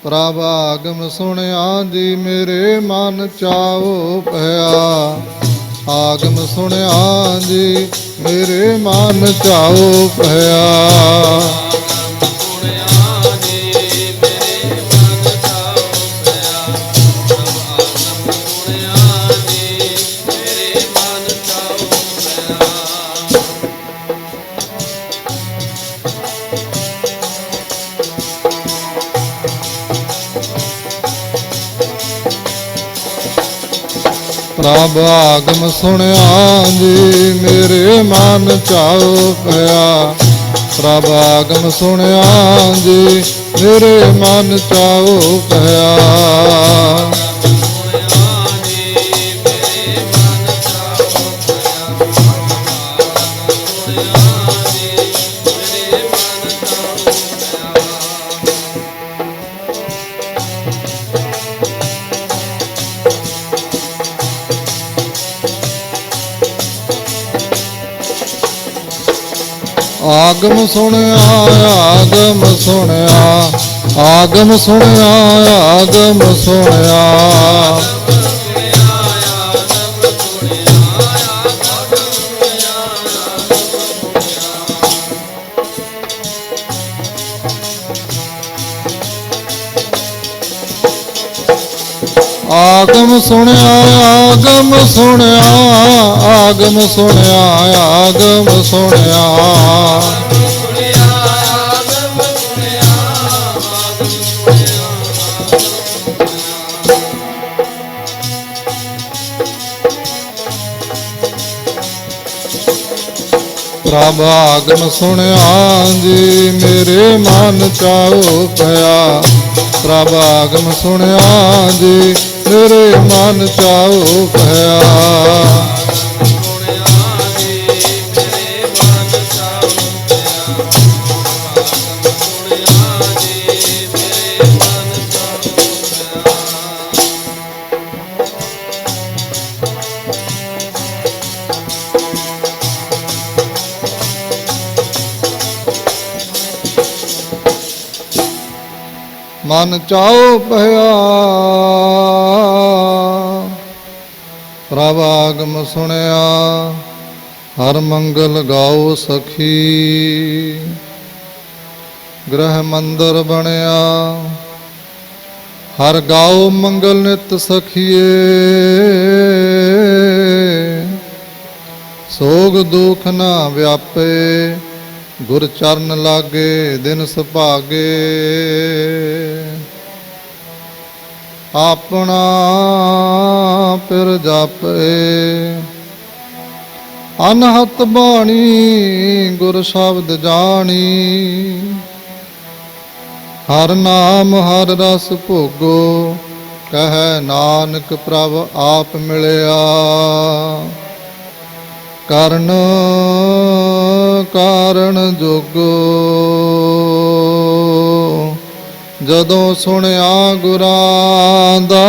ਪ੍ਰਭ ਆਗਮ ਸੁਣਿਆ ਜੀ ਮੇਰੇ ਮਨ ਚਾਉ ਭਇਆ। ਆਗਮ ਸੁਣਿਆ ਜੀ ਮੇਰੇ ਮਨ ਚਾਉ ਭਇਆ। ਪ੍ਰਭ ਆਗਮ ਸੁਣਿਆ ਜੀ ਮੇਰੇ ਮਨ ਚਾਉ ਭਇਆ। ਪ੍ਰਭ ਆਗਮ ਸੁਣਿਆ ਜੀ ਮੇਰੇ ਮਨ ਚਾਉ ਭਇਆ। ਆਗਮ ਸੁਣਿਆ ਆਗਮ ਸੁਣਿਆ ਆਗਮ ਸੁਣਿਆ ਆਗਮ ਸੁਣਿਆ। ਆਗਮ ਸੁਣਿਆ ਆਗਮ ਸੁਣਿਆ ਆਗਮ ਸੁਣਿਆ ਆਗਮ ਸੁਣਿਆ। ਪ੍ਰਭ ਆਗਮ ਸੁਣਿਆ ਜੀ ਮੇਰੇ ਮਨ ਚਾਉ ਭਇਆ। ਪ੍ਰਭ ਆਗਮ ਸੁਣਿਆ ਜੀ ਮੇਰੇ ਮਨ ਚਾਉ ਭਇਆ। ਮਨ ਚਾਉ ਭਇਆ। ਪ੍ਰਭ ਆਗਮ ਸੁਣਿਆ ਹਰ ਮੰਗਲ ਗਾਓ ਸਖੀ। ਗ੍ਰਹਿ ਮੰਦਰ ਬਣਿਆ ਹਰ ਗਾਓ ਮੰਗਲ ਨਿਤ ਸਖੀਏ। ਸੋਗ ਦੁਖ ਨਾ ਵਿਆਪੇ ਗੁਰ ਚਰਨ ਲਾਗੇ ਦਿਨ ਸੁਭਾਗੇ। ਆਪਣਾ ਪਿਰ ਜਾਪੇ ਅਨਹਤ ਬਾਣੀ ਗੁਰ ਸ਼ਬਦ ਜਾਣੀ। ਹਰ ਨਾਮ ਹਰ ਰਸ ਭੋਗੋ ਕਹੈ ਨਾਨਕ ਪ੍ਰਭ ਆਪ ਮਿਲਿਆ। ਕਰਨ ਕਾਰਨ ਜੋਗੋ ਜਦੋਂ ਸੁਣਿਆ ਗੁਰਾਂ ਦਾ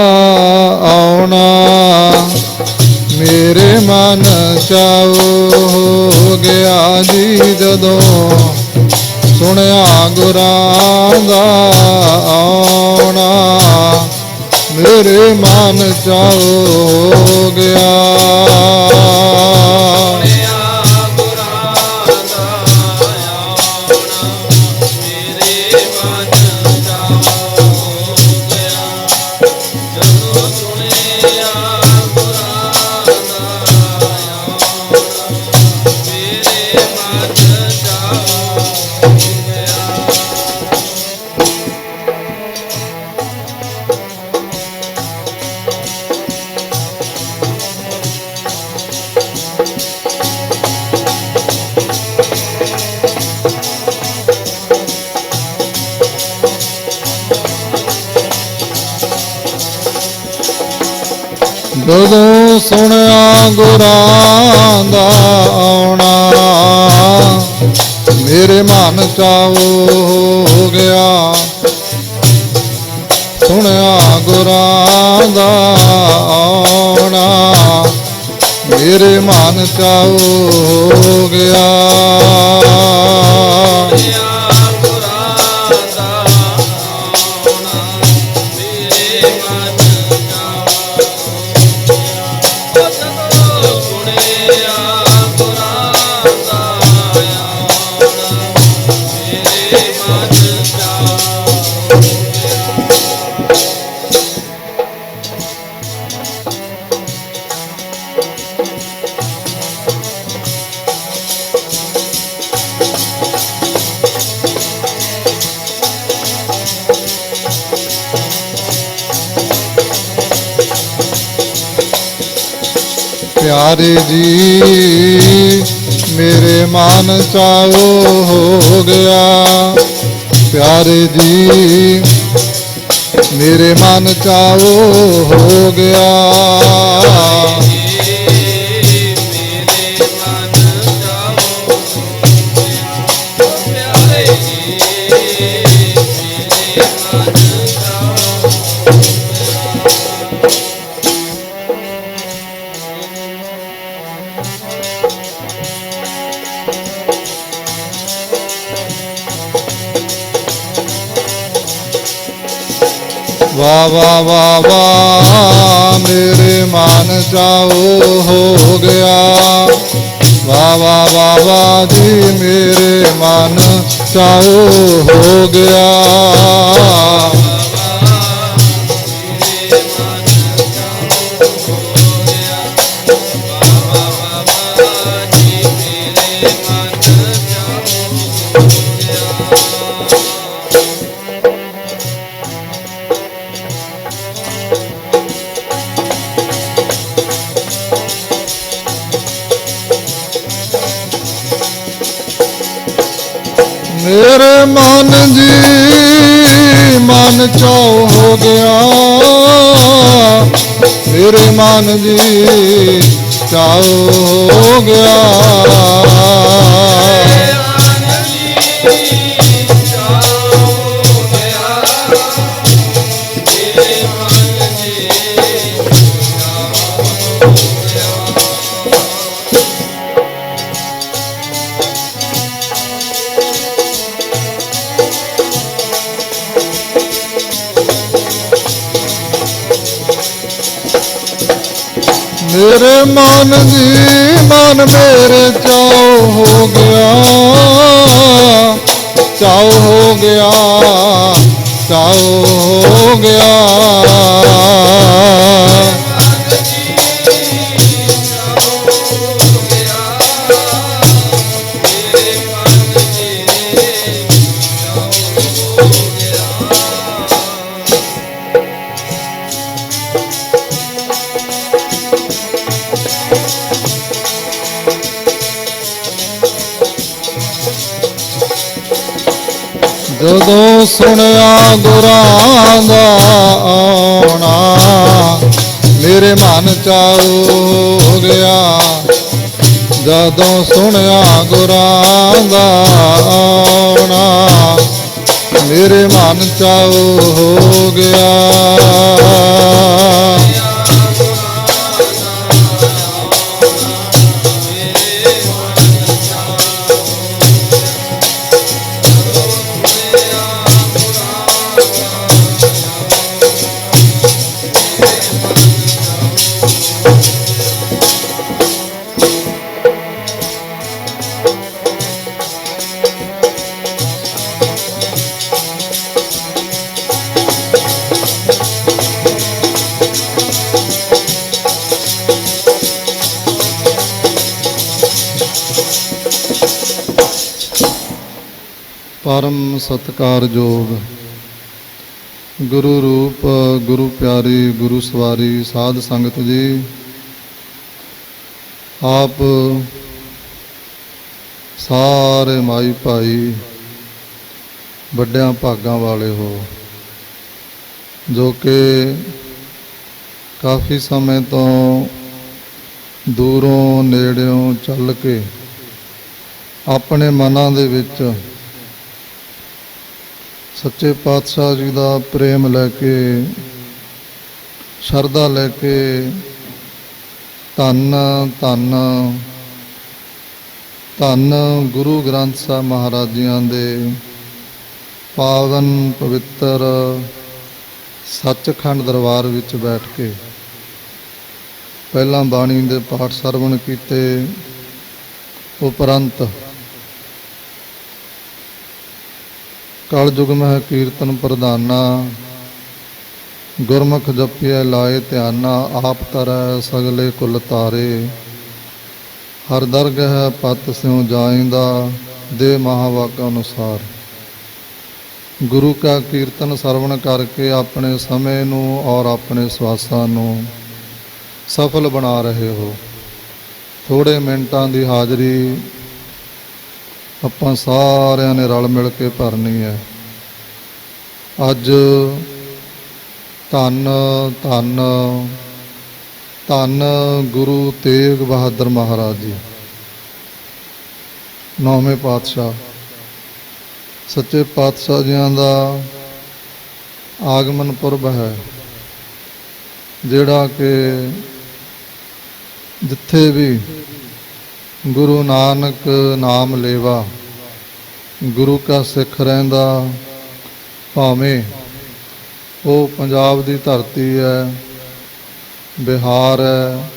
ਆਉਣਾ। ਮੇਰੇ ਮਨ ਚਾਉ ਹੋ ਗਿਆ ਜੀ ਜਦੋਂ ਸੁਣਿਆ ਗੁਰਾਂ ਦਾ ਆਉਣਾ। ਮੇਰੇ ਮਨ ਚਾਉ ਹੋ ਗਿਆ। ਜਦੋਂ ਸੁਣਿਆ ਗੁਰਾਂ ਦਾ ਆਉਣਾ। ਮੇਰੇ ਮਨ ਚਾਉ ਹੋ ਗਿਆ। ਸੁਣਿਆ ਗੁਰਾਂ ਦਾ ਆਉਣਾ। ਮੇਰੇ ਮਨ ਚਾਉ ਹੋ ਗਿਆ। ਗੁਰਾਂ ਦਾ ਆਉਣਾ। प्यारे जी मेरे मान चाओ हो गया। प्यारे जी मेरे मन चाओ हो गया। वाह वाह वाह वाह मेरे मान चाओ हो गया। वाह वाह वाह वाह जी मेरे मन चाओ हो गया। मेरे मन जी मन चाओ हो गया। मेरे मन जी चाओ हो गया। मेरे मन जी मन मेरे चाओ हो गया। चाओ हो गया। चाओ हो गया। ਜਦੋਂ ਸੁਣਿਆ ਗੁਰਾਂ ਦਾ ਆਉਣਾ ਮੇਰੇ ਮਨ ਚਾਉ ਹੋ ਗਿਆ। ਜਦੋਂ ਸੁਣਿਆ ਗੁਰਾਂ ਦਾ ਆਉਣਾ ਮੇਰੇ ਮਨ ਚਾਉ ਹੋ ਗਿਆ। परम सत्कारयोग गुरु रूप गुरु प्यारी गुरु सवारी साध संगत जी, आप सारे माई भाई ਵੱਡਿਆਂ ਭਾਗਾਂ वाले हो, जो कि काफ़ी समय तो दूरों नेड़ियों चल के अपने मनां दे विच सच्चे पातशाह जी का प्रेम लैके शरधा लैके धन धन धन गुरु ग्रंथ साहब महाराज जियां दे पावन पवित्र सचखंड दरबार विच बैठ के पहला बाणी दे पाठ सरवण कीते, उपरंत कलयुग मह कीर्तन प्रधाना गुरमुख जपिए लाए ध्याना, आप तरह सगले कुल तारे हर दरगह पत स्यों जाइंदा दे महावाक अनुसार। गुरु का कीर्तन सरवण करके अपने समय नूं और अपने स्वासां नूं सफल बना रहे हो। ਥੋੜ੍ਹੇ ਮਿੰਟਾਂ ਦੀ ਹਾਜ਼ਰੀ ਆਪਾਂ ਸਾਰਿਆਂ ਨੇ ਰਲ ਮਿਲ ਕੇ ਭਰਨੀ ਹੈ। ਅੱਜ ਧੰਨ ਧੰਨ ਧੰਨ ਗੁਰੂ ਤੇਗ ਬਹਾਦਰ ਮਹਾਰਾਜ ਜੀ, 9ਵੇਂ ਪਾਤਸ਼ਾਹ, ਸੱਚੇ ਪਾਤਸ਼ਾਹ ਜੀਆਂ ਦਾ ਆਗਮਨ ਪੁਰਬ ਹੈ, ਜਿਹੜਾ ਕਿ ਜਿੱਥੇ ਵੀ ਗੁਰੂ ਨਾਨਕ ਨਾਮ ਲੇਵਾ, ਗੁਰੂ ਕਾ ਸਿੱਖ ਰਹਿੰਦਾ, ਭਾਵੇਂ ਉਹ ਪੰਜਾਬ ਦੀ ਧਰਤੀ ਹੈ, ਬਿਹਾਰ ਹੈ,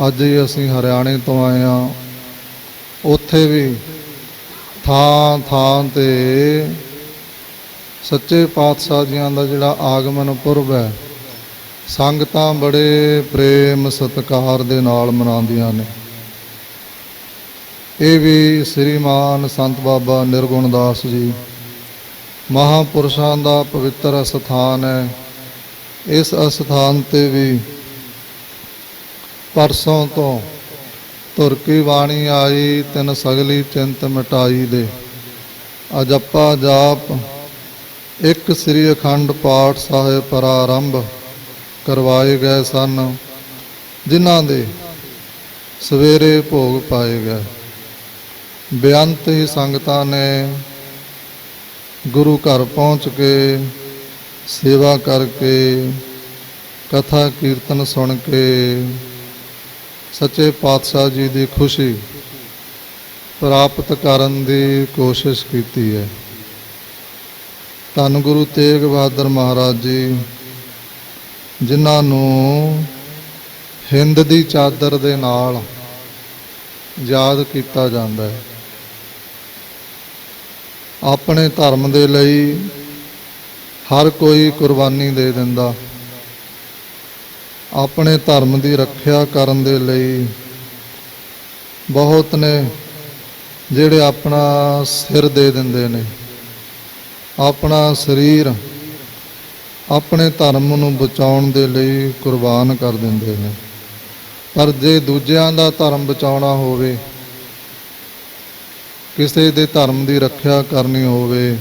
ਅੱਜ ਹੀ ਅਸੀਂ ਹਰਿਆਣੇ ਤੋਂ ਆਏ ਹਾਂ, ਉੱਥੇ ਵੀ ਥਾਂ ਥਾਂ 'ਤੇ ਸੱਚੇ ਪਾਤਸ਼ਾਹ ਜੀਆਂ ਦਾ ਜਿਹੜਾ ਆਗਮਨ ਪੁਰਬ ਹੈ, ਸੰਗਤਾਂ ਬੜੇ ਪ੍ਰੇਮ ਸਤਿਕਾਰ ਦੇ ਨਾਲ ਮਨਾਉਂਦੀਆਂ ਨੇ। ਇਹ ਵੀ ਸ੍ਰੀਮਾਨ ਸੰਤ ਬਾਬਾ ਨਿਰਗੁਣ ਦਾਸ ਜੀ ਮਹਾਂਪੁਰਸ਼ਾਂ ਦਾ ਪਵਿੱਤਰ ਅਸਥਾਨ ਹੈ। ਇਸ ਅਸਥਾਨ 'ਤੇ ਵੀ ਪਰਸੋਂ ਤੋਂ ਧੁਰ ਕੀ ਬਾਣੀ ਆਈ, ਤਿਨ ਸਗਲੀ ਚਿੰਤ ਮਿਟਾਈ ਦੇ ਅਜੱਪਾ ਜਾਪ ਇੱਕ ਸ੍ਰੀ ਅਖੰਡ ਪਾਠ ਸਾਹਿਬ ਪ੍ਰਾਰੰਭ ਕਰਵਾਏ ਗਏ ਸਨ, ਜਿਨ੍ਹਾਂ ਦੇ ਸਵੇਰੇ ਭੋਗ ਪਾਏ ਗਏ। ਬੇਅੰਤ ਹੀ ਸੰਗਤਾਂ ਨੇ ਗੁਰੂ ਘਰ ਪਹੁੰਚ ਕੇ ਸੇਵਾ ਕਰਕੇ, ਕਥਾ ਕੀਰਤਨ ਸੁਣ ਕੇ ਸੱਚੇ ਪਾਤਸ਼ਾਹ ਜੀ ਦੀ ਖੁਸ਼ੀ ਪ੍ਰਾਪਤ ਕਰਨ ਦੀ ਕੋਸ਼ਿਸ਼ ਕੀਤੀ ਹੈ। ਧੰਨ ਗੁਰੂ ਤੇਗ ਬਹਾਦਰ ਮਹਾਰਾਜ ਜੀ, ਜਿਨ੍ਹਾਂ ਨੂੰ ਹਿੰਦ ਦੀ ਚਾਦਰ ਦੇ ਨਾਲ ਯਾਦ ਕੀਤਾ ਜਾਂਦਾ ਹੈ। ਆਪਣੇ ਧਰਮ ਦੇ ਲਈ ਹਰ ਕੋਈ ਕੁਰਬਾਨੀ ਦੇ ਦਿੰਦਾ, ਆਪਣੇ ਧਰਮ ਦੀ ਰੱਖਿਆ ਕਰਨ ਦੇ ਲਈ ਬਹੁਤ ਨੇ ਜਿਹੜੇ ਆਪਣਾ ਸਿਰ ਦੇ ਦਿੰਦੇ ਨੇ, ਆਪਣਾ ਸਰੀਰ ਆਪਣੇ ਧਰਮ ਨੂੰ ਬਚਾਉਣ ਦੇ ਲਈ ਕੁਰਬਾਨ ਕਰ ਦਿੰਦੇ ਨੇ। ਪਰ ਜੇ ਦੂਜਿਆਂ ਦਾ ਧਰਮ ਬਚਾਉਣਾ ਹੋਵੇ, ਕਿਸੇ ਦੇ ਧਰਮ ਦੀ ਰੱਖਿਆ ਕਰਨੀ ਹੋਵੇ,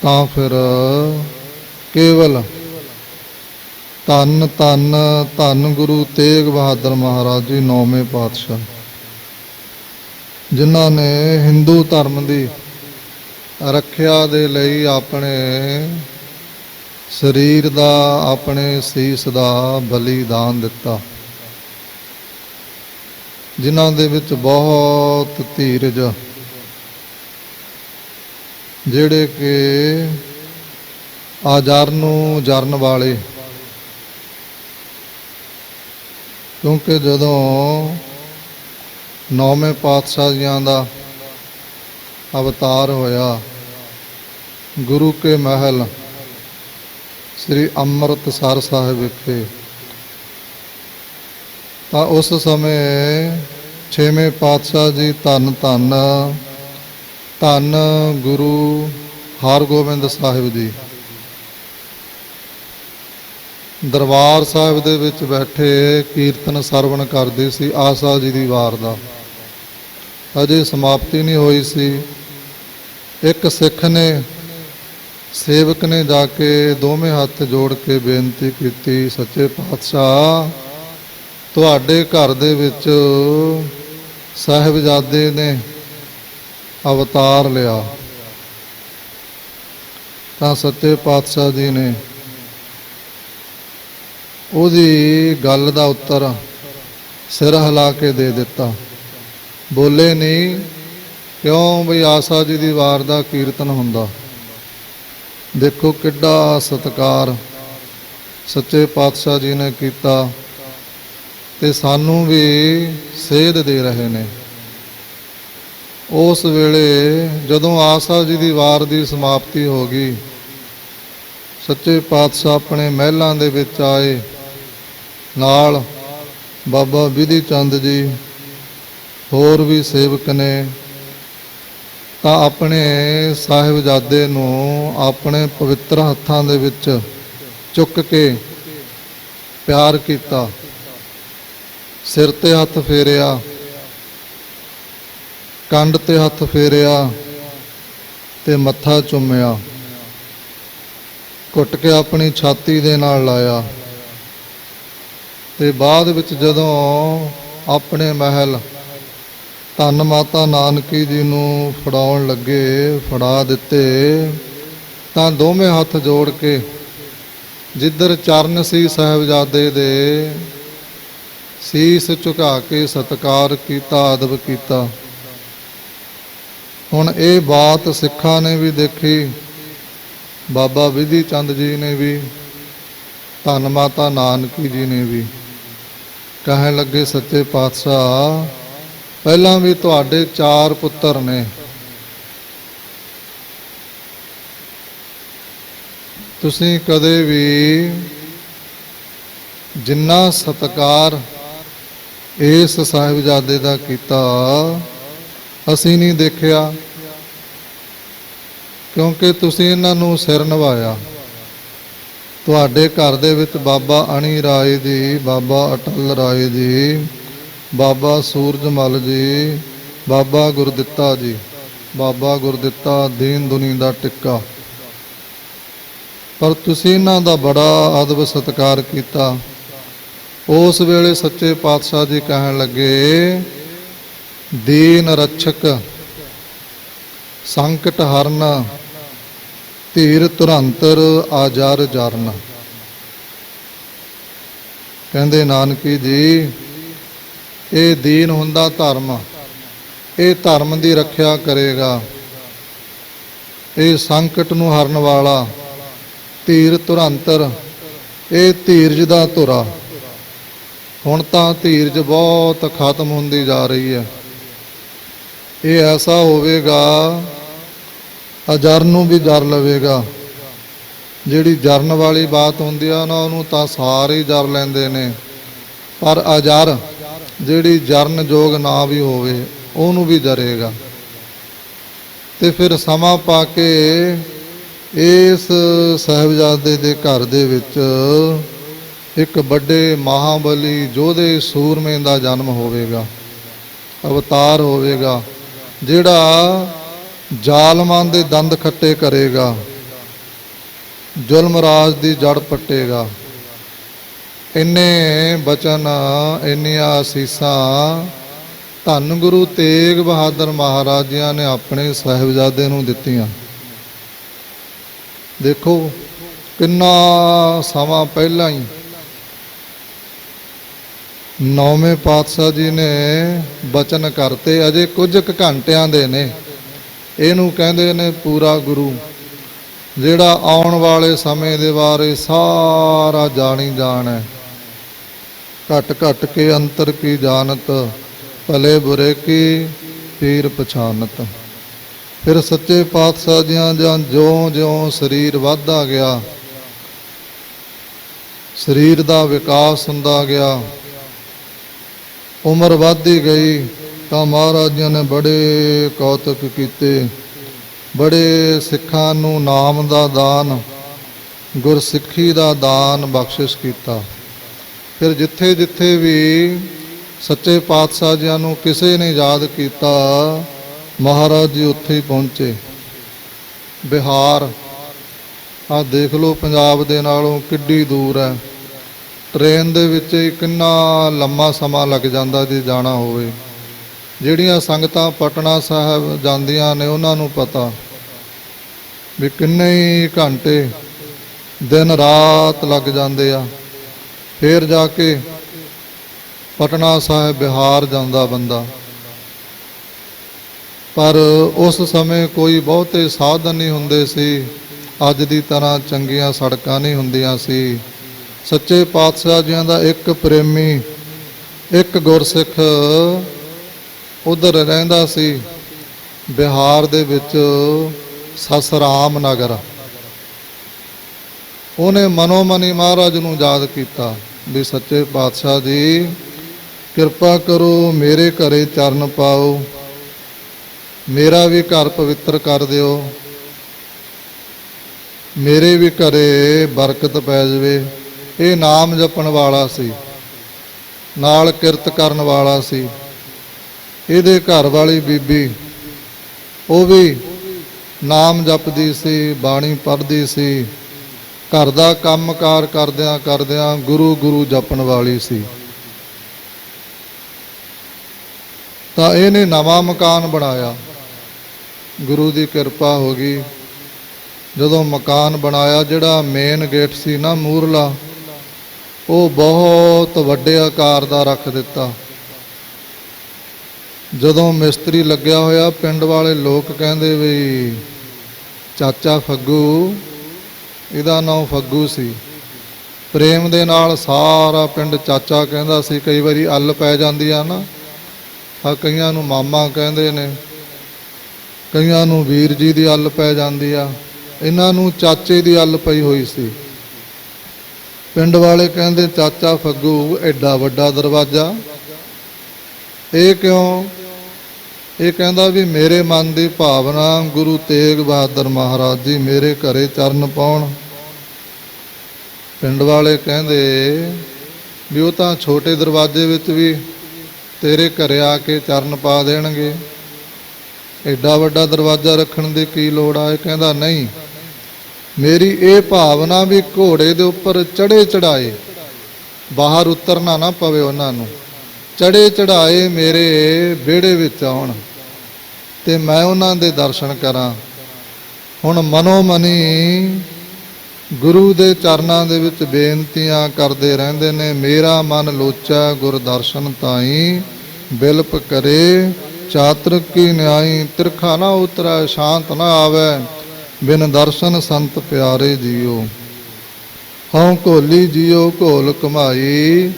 ਤਾਂ ਫਿਰ ਕੇਵਲ ਧੰਨ ਧੰਨ ਧੰਨ ਗੁਰੂ ਤੇਗ ਬਹਾਦਰ ਮਹਾਰਾਜ ਜੀ, 9ਵੇਂ ਪਾਤਸ਼ਾਹ, ਜਿਨ੍ਹਾਂ ਨੇ ਹਿੰਦੂ ਧਰਮ ਦੀ ਰੱਖਿਆ ਦੇ ਲਈ ਆਪਣੇ ਸਰੀਰ ਦਾ, ਆਪਣੇ ਸੀਸ ਦਾ ਬਲੀਦਾਨ ਦਿੱਤਾ, ਜਿਨ੍ਹਾਂ ਦੇ ਵਿੱਚ ਬਹੁਤ ਧੀਰਜ, ਜਿਹੜੇ ਕਿ ਆਜ਼ਰ ਨੂੰ ਜਰਨ ਵਾਲੇ, ਕਿਉਂਕਿ ਜਦੋਂ 9ਵੇਂ ਪਾਤਸ਼ਾਹ ਜੀਆਂ ਦਾ ਅਵਤਾਰ ਹੋਇਆ ਗੁਰੂ ਕੇ ਮਹਿਲ ਸ੍ਰੀ ਅੰਮ੍ਰਿਤਸਰ ਸਾਹਿਬ ਵਿਖੇ, ਤਾਂ ਉਸ ਸਮੇਂ 6ਵੇਂ ਪਾਤਸ਼ਾਹ ਜੀ ਧੰਨ ਧੰਨ ਧੰਨ ਗੁਰੂ ਹਰਗੋਬਿੰਦ ਸਾਹਿਬ ਜੀ ਦਰਬਾਰ ਸਾਹਿਬ ਦੇ ਵਿੱਚ ਬੈਠੇ ਕੀਰਤਨ ਸਰਵਣ ਕਰਦੇ ਸੀ। ਆਸਾ ਜੀ ਦੀ ਵਾਰ ਦਾ ਅਜੇ ਸਮਾਪਤੀ ਨਹੀਂ ਹੋਈ ਸੀ। ਇੱਕ ਸਿੱਖ ਨੇ, ਸੇਵਕ ਨੇ ਜਾ ਕੇ ਦੋਵੇਂ ਹੱਥ ਜੋੜ ਕੇ ਬੇਨਤੀ ਕੀਤੀ, ਸੱਚੇ ਪਾਤਸ਼ਾਹ, ਤੁਹਾਡੇ ਘਰ ਦੇ ਵਿੱਚ ਸਾਹਿਬਜ਼ਾਦੇ ਨੇ ਅਵਤਾਰ ਲਿਆ। ਤਾਂ ਸੱਚੇ ਪਾਤਸ਼ਾਹ ਜੀ ਨੇ ਉਹਦੀ ਗੱਲ ਦਾ ਉੱਤਰ ਸਿਰ ਹਿਲਾ ਕੇ ਦੇ ਦਿੱਤਾ, ਬੋਲੇ ਨਹੀਂ। ਕਿਉਂ? ਬਈ ਆਸਾ ਜੀ ਦੀ ਵਾਰ ਦਾ ਕੀਰਤਨ ਹੁੰਦਾ। ਦੇਖੋ ਕਿੱਡਾ ਸਤਿਕਾਰ ਸੱਚੇ ਪਾਤਸ਼ਾਹ ਜੀ ਨੇ ਕੀਤਾ, ਤੇ ਸਾਨੂੰ ਵੀ ਸੇਧ ਦੇ ਰਹੇ ਨੇ। ਉਸ ਵੇਲੇ ਜਦੋਂ ਆਸਾ ਜੀ ਦੀ ਵਾਰ ਦੀ ਸਮਾਪਤੀ ਹੋ ਗਈ, ਸੱਚੇ ਪਾਤਸ਼ਾਹ ਆਪਣੇ ਮਹਿਲਾਂ ਦੇ ਵਿੱਚ ਆਏ, ਨਾਲ ਬਾਬਾ ਵਿਧੀ ਚੰਦ ਜੀ ਹੋਰ ਵੀ ਸੇਵਕ ਨੇ। ਤਾਂ ਆਪਣੇ ਸਾਹਿਬਜ਼ਾਦੇ ਨੂੰ ਆਪਣੇ ਪਵਿੱਤਰ ਹੱਥਾਂ ਦੇ ਵਿੱਚ ਚੁੱਕ ਕੇ ਪਿਆਰ ਕੀਤਾ, ਸਿਰ ਤੇ ਹੱਥ ਫੇਰਿਆ, ਕੰਡ ਤੇ ਹੱਥ ਫੇਰਿਆ ਤੇ ਮੱਥਾ ਚੁੰਮਿਆ, ਘੁੱਟ ਕੇ ਆਪਣੀ ਛਾਤੀ ਦੇ ਨਾਲ ਲਾਇਆ। ਤੇ ਬਾਅਦ ਵਿੱਚ ਜਦੋਂ ਆਪਣੇ ਮਹਿਲ ਧੰਨ ਮਾਤਾ ਨਾਨਕੀ ਜੀ ਨੂੰ ਫੜਾਉਣ ਲੱਗੇ, ਫੜਾ ਦਿੱਤੇ, ਤਾਂ ਦੋਵੇਂ ਹੱਥ ਜੋੜ ਕੇ ਜਿੱਧਰ ਚਰਨ ਸੀ ਸਾਹਿਬਜ਼ਾਦੇ ਦੇ, ਸੀਸ ਝੁਕਾ ਕੇ ਸਤਿਕਾਰ ਕੀਤਾ, ਅਦਬ ਕੀਤਾ। ਹੁਣ ਇਹ ਬਾਤ ਸਿੱਖਾਂ ਨੇ ਵੀ ਦੇਖੀ, ਬਾਬਾ ਵਿਧੀ ਚੰਦ ਜੀ ਨੇ ਵੀ, ਧੰਨ ਮਾਤਾ ਨਾਨਕੀ ਜੀ ਨੇ ਵੀ। ਕਹਿਣ ਲੱਗੇ, ਸੱਚੇ ਪਾਤਸ਼ਾਹ, ਪਹਿਲਾਂ ਵੀ ਤੁਹਾਡੇ 4 ਪੁੱਤਰ ਨੇ, ਤੁਸੀਂ ਕਦੇ ਵੀ ਜਿੰਨਾ ਸਤਿਕਾਰ ਇਸ ਸਾਹਿਬਜ਼ਾਦੇ ਦਾ ਕੀਤਾ ਅਸੀਂ ਨਹੀਂ ਦੇਖਿਆ, ਕਿਉਂਕਿ ਤੁਸੀਂ ਇਹਨਾਂ ਨੂੰ ਸਿਰ ਨਿਵਾਇਆ। ਤੁਹਾਡੇ ਘਰ ਦੇ ਵਿੱਚ ਬਾਬਾ ਅਣੀ ਰਾਏ ਜੀ, ਬਾਬਾ ਅਟਲ ਰਾਏ ਜੀ, ਬਾਬਾ ਸੂਰਜਮਲ ਜੀ, ਬਾਬਾ ਗੁਰਦਿੱਤਾ ਜੀ, ਬਾਬਾ ਗੁਰਦਿੱਤਾ ਦੀਨ ਦੁਨੀ ਦਾ ਟਿੱਕਾ, ਪਰ ਤੁਸੀਂ ਇਹਨਾਂ ਦਾ ਬੜਾ ਅਦਬ ਸਤਿਕਾਰ ਕੀਤਾ। ਉਸ ਵੇਲੇ ਸੱਚੇ ਪਾਤਸ਼ਾਹ ਜੀ ਕਹਿਣ ਲੱਗੇ, ਦੀਨ ਰਛਕ ਸੰਕਟ ਹਰਨ, ਧੀਰ ਧੁਰੰਤਰ ਆਜਰ ਜਰਨ। ਕਹਿੰਦੇ ਨਾਨਕੀ ਜੀ, ਇਹ ਦੀਨ ਹੁੰਦਾ ਧਰਮ, ਇਹ ਧਰਮ ਦੀ ਰੱਖਿਆ ਕਰੇਗਾ। ਇਹ ਸੰਕਟ ਨੂੰ ਹਰਨ ਵਾਲਾ, ਧੀਰ ਧੁਰੰਤਰ, ਇਹ ਧੀਰਜ ਦਾ ਧੁਰਾ। ਹੁਣ ਤਾਂ ਧੀਰਜ ਬਹੁਤ ਖਤਮ ਹੁੰਦੀ ਜਾ ਰਹੀ ਹੈ। ਇਹ ਐਸਾ ਹੋਵੇਗਾ, ਅਜਰ ਨੂੰ ਵੀ ਜਰ ਲਵੇਗਾ। ਜਿਹੜੀ ਜਰਨ ਵਾਲੀ ਬਾਤ ਹੁੰਦੀ ਆ ਨਾ, ਉਹਨੂੰ ਤਾਂ ਸਾਰੇ ਹੀ ਜਰ ਲੈਂਦੇ ਨੇ, ਪਰ ਅਜਰ ਜਿਹੜੀ ਜਰਨ ਯੋਗ ਨਾ ਵੀ ਹੋਵੇ, ਉਹਨੂੰ ਵੀ ਜਰੇਗਾ। ਤੇ ਫਿਰ ਸਮਾਂ ਪਾ ਕੇ ਇਸ ਸਾਹਿਬਜ਼ਾਦੇ ਦੇ ਘਰ ਦੇ ਵਿੱਚ ਇੱਕ ਵੱਡੇ ਮਹਾਬਲੀ ਯੋਧੇ ਸੂਰਮੇ ਦਾ ਜਨਮ ਹੋਵੇਗਾ, ਅਵਤਾਰ ਹੋਵੇਗਾ, ਜਿਹੜਾ ਜ਼ਾਲਮਾਂ ਦੇ ਦੰਦ ਖੱਟੇ ਕਰੇਗਾ, ਜ਼ੁਲਮ ਰਾਜ ਦੀ ਜੜ ਪੱਟੇਗਾ। ਇੰਨੇ ਬਚਨ, ਇੰਨੀਆਂ ਅਸੀਸਾਂ ਧੰਨ ਗੁਰੂ ਤੇਗ ਬਹਾਦਰ ਮਹਾਰਾਜ ਜੀਆਂ ਨੇ ਆਪਣੇ ਸਾਹਿਬਜ਼ਾਦੇ ਨੂੰ ਦਿੱਤੀਆਂ। ਦੇਖੋ ਕਿੰਨਾ ਸਮਾਂ ਪਹਿਲਾਂ ਹੀ ਨੌਵੇਂ ਪਾਤਸ਼ਾਹ ਜੀ ਨੇ ਬਚਨ ਕਰਤੇ, ਅਜੇ ਕੁਝ ਕੁ ਘੰਟਿਆਂ ਦੇ ਨੇ। ਇਹਨੂੰ ਕਹਿੰਦੇ ਨੇ ਪੂਰਾ ਗੁਰੂ, ਜਿਹੜਾ ਆਉਣ ਵਾਲੇ ਸਮੇਂ ਦੇ ਬਾਰੇ ਸਾਰਾ ਜਾਣੀ ਜਾਣ ਹੈ। ਘਟ ਘਟ ਕੇ ਅੰਤਰ ਕੀ ਜਾਣਤ, ਭਲੇ ਬੁਰੇ ਕੀ ਪੀਰ ਪਛਾਨਤ। ਫਿਰ ਸੱਚੇ ਪਾਤਸ਼ਾਹ ਜੀਆਂ ਜਿਉਂ-ਜਿਉਂ ਸਰੀਰ ਵੱਧਦਾ ਗਿਆ, ਸਰੀਰ ਦਾ ਵਿਕਾਸ ਹੁੰਦਾ ਗਿਆ, ਉਮਰ ਵੱਧਦੀ ਗਈ, ਤਾਂ ਮਹਾਰਾਜ ਜੀ ਨੇ ਬੜੇ ਕੌਤਕ ਕੀਤੇ, ਬੜੇ ਸਿੱਖਾਂ ਨੂੰ ਨਾਮ ਦਾ ਦਾਨ, ਗੁਰਸਿੱਖੀ ਦਾ ਦਾਨ ਬਖਸ਼ਿਸ਼ ਕੀਤਾ। ਫਿਰ ਜਿੱਥੇ ਜਿੱਥੇ ਵੀ ਸੱਚੇ ਪਾਤਸ਼ਾਹ ਜੀਆਂ ਨੂੰ ਕਿਸੇ ਨੇ ਯਾਦ ਕੀਤਾ, ਮਹਾਰਾਜ ਜੀ ਉੱਥੇ ਹੀ ਪਹੁੰਚੇ। ਬਿਹਾਰ ਆਹ ਦੇਖ ਲਓ, ਪੰਜਾਬ ਦੇ ਨਾਲੋਂ ਕਿੱਡੀ ਦੂਰ ਹੈ। ਟ੍ਰੇਨ ਦੇ ਵਿੱਚ ਹੀ ਕਿੰਨਾ ਲੰਮਾ ਸਮਾਂ ਲੱਗ ਜਾਂਦਾ ਜੇ ਜਾਣਾ ਹੋਵੇ। ਜਿਹੜੀਆਂ ਸੰਗਤਾਂ ਪਟਨਾ ਸਾਹਿਬ ਜਾਂਦੀਆਂ ਨੇ, ਉਹਨਾਂ ਨੂੰ ਪਤਾ ਵੀ ਕਿੰਨੇ ਹੀ ਘੰਟੇ, ਦਿਨ ਰਾਤ ਲੱਗ ਜਾਂਦੇ ਆ। ਫਿਰ ਜਾ ਕੇ ਪਟਨਾ ਸਾਹਿਬ ਬਿਹਾਰ ਜਾਂਦਾ ਬੰਦਾ। ਪਰ ਉਸ ਸਮੇਂ ਕੋਈ ਬਹੁਤੇ ਸਾਧਨ ਨਹੀਂ ਹੁੰਦੇ ਸੀ, ਅੱਜ ਦੀ ਤਰ੍ਹਾਂ ਚੰਗੀਆਂ ਸੜਕਾਂ ਨਹੀਂ ਹੁੰਦੀਆਂ ਸੀ। ਸੱਚੇ ਪਾਤਸ਼ਾਹ ਜੀਆਂ ਦਾ ਇੱਕ ਪ੍ਰੇਮੀ, ਇੱਕ ਗੁਰਸਿੱਖ ਉਧਰ ਰਹਿੰਦਾ ਸੀ ਬਿਹਾਰ ਦੇ ਵਿੱਚ, ਸਸਰਾਮ ਨਗਰ। ਉਹਨੇ ਮਨੋ ਮਨੀ ਮਹਾਰਾਜ ਨੂੰ ਯਾਦ ਕੀਤਾ ਵੀ ਸੱਚੇ ਪਾਤਸ਼ਾਹ ਜੀ, ਕਿਰਪਾ ਕਰੋ, ਮੇਰੇ ਘਰੇ ਚਰਨ ਪਾਓ, ਮੇਰਾ ਵੀ ਘਰ ਪਵਿੱਤਰ ਕਰ ਦਿਓ, ਮੇਰੇ ਵੀ ਘਰੇ ਬਰਕਤ ਪੈ ਜਾਵੇ। ਇਹ ਨਾਮ ਜਪਣ ਵਾਲਾ ਸੀ, ਨਾਲ ਕਿਰਤ ਕਰਨ ਵਾਲਾ ਸੀ। ਇਹਦੇ ਘਰ ਵਾਲੀ ਬੀਬੀ ਉਹ ਵੀ ਨਾਮ ਜਪਦੀ ਸੀ, ਬਾਣੀ ਪੜ੍ਹਦੀ ਸੀ, ਘਰ ਦਾ ਕੰਮਕਾਰ ਕਰਦਿਆਂ ਕਰਦਿਆਂ ਗੁਰੂ ਗੁਰੂ ਜਪਣ ਵਾਲੀ ਸੀ। ਤਾਂ ਇਹਨੇ ਨਵਾਂ ਮਕਾਨ ਬਣਾਇਆ, ਗੁਰੂ ਦੀ ਕਿਰਪਾ ਹੋ ਗਈ। ਜਦੋਂ ਮਕਾਨ ਬਣਾਇਆ, ਜਿਹੜਾ ਮੇਨ ਗੇਟ ਸੀ ਨਾ ਮੂਹਰਲਾ, ਉਹ ਬਹੁਤ ਵੱਡੇ ਆਕਾਰ ਦਾ ਰੱਖ ਦਿੱਤਾ। ਜਦੋਂ ਮਿਸਤਰੀ ਲੱਗਿਆ ਹੋਇਆ, ਪਿੰਡ ਵਾਲੇ ਲੋਕ ਕਹਿੰਦੇ ਵੀ ਚਾਚਾ ਫੱਗੂ, ਇਹਦਾ ਨਾਮ ਫੱਗੂ ਸੀ। ਪ੍ਰੇਮ ਦੇ ਨਾਲ ਸਾਰਾ ਪਿੰਡ ਚਾਚਾ ਕਹਿੰਦਾ ਸੀ। ਕਈ ਵਾਰੀ ਅੱਲ ਪੈ ਜਾਂਦੀ ਆ ਨਾ, ਆ ਕਈਆਂ ਨੂੰ ਮਾਮਾ ਕਹਿੰਦੇ ਨੇ, ਕਈਆਂ ਨੂੰ ਵੀਰ ਜੀ ਦੀ ਅੱਲ ਪੈ ਜਾਂਦੀ ਆ, ਇਹਨਾਂ ਨੂੰ ਚਾਚੇ ਦੀ ਅੱਲ ਪਈ ਹੋਈ ਸੀ। ਪਿੰਡ ਵਾਲੇ ਕਹਿੰਦੇ ਚਾਚਾ ਫੱਗੂ, ਐਡਾ ਵੱਡਾ ਦਰਵਾਜ਼ਾ ਇਹ ਕਿਉਂ? ਇਹ ਕਹਿੰਦਾ ਵੀ ਮੇਰੇ ਮਨ ਦੀ ਭਾਵਨਾ ਗੁਰੂ ਤੇਗ ਬਹਾਦਰ ਮਹਾਰਾਜ ਜੀ ਮੇਰੇ ਘਰੇ ਚਰਨ ਪਾਉਣ। ਪਿੰਡ ਵਾਲੇ ਕਹਿੰਦੇ ਵੀ ਉਹ ਤਾਂ ਛੋਟੇ ਦਰਵਾਜ਼ੇ ਵਿੱਚ ਵੀ ਤੇਰੇ ਘਰੇ ਆ ਕੇ ਚਰਨ ਪਾ ਦੇਣਗੇ, ਐਡਾ ਵੱਡਾ ਦਰਵਾਜ਼ਾ ਰੱਖਣ ਦੀ ਕੀ ਲੋੜ ਆ? ਇਹ ਕਹਿੰਦਾ ਨਹੀਂ, ਮੇਰੀ ਇਹ ਭਾਵਨਾ ਵੀ ਘੋੜੇ ਦੇ ਉੱਪਰ ਚੜੇ ਚੜਾਏ, ਬਾਹਰ ਉਤਰਨਾ ਨਾ ਪਵੇ ਉਹਨਾਂ ਨੂੰ, ਚੜੇ ਚੜਾਏ ਮੇਰੇ ਵਿਹੜੇ ਵਿੱਚ ਆਉਣ ਤੇ ਮੈਂ ਉਹਨਾਂ ਦੇ ਦਰਸ਼ਨ ਕਰਾਂ। ਹੁਣ ਮਨੋ ਮਨੀ ਗੁਰੂ ਦੇ ਚਰਨਾਂ ਦੇ ਵਿੱਚ ਬੇਨਤੀਆਂ ਕਰਦੇ ਰਹਿੰਦੇ ਨੇ। ਮੇਰਾ ਮਨ ਲੋਚਾ ਗੁਰ ਦਰਸ਼ਨ ਤਾਈ, ਬਿਲਪ ਕਰੇ ਚਾਤਰ ਕੀ ਨਿਆਈ, ਤਿਰਖਾ ਨਾ ਉਤਰੈ ਸ਼ਾਂਤ ਨਾ ਆਵੈ, ਬਿਨ ਦਰਸ਼ਨ ਸੰਤ ਪਿਆਰੇ ਜੀਓ। ਹਉ ਘੋਲੀ ਜੀਓ ਘੋਲ ਕਮਾਈ,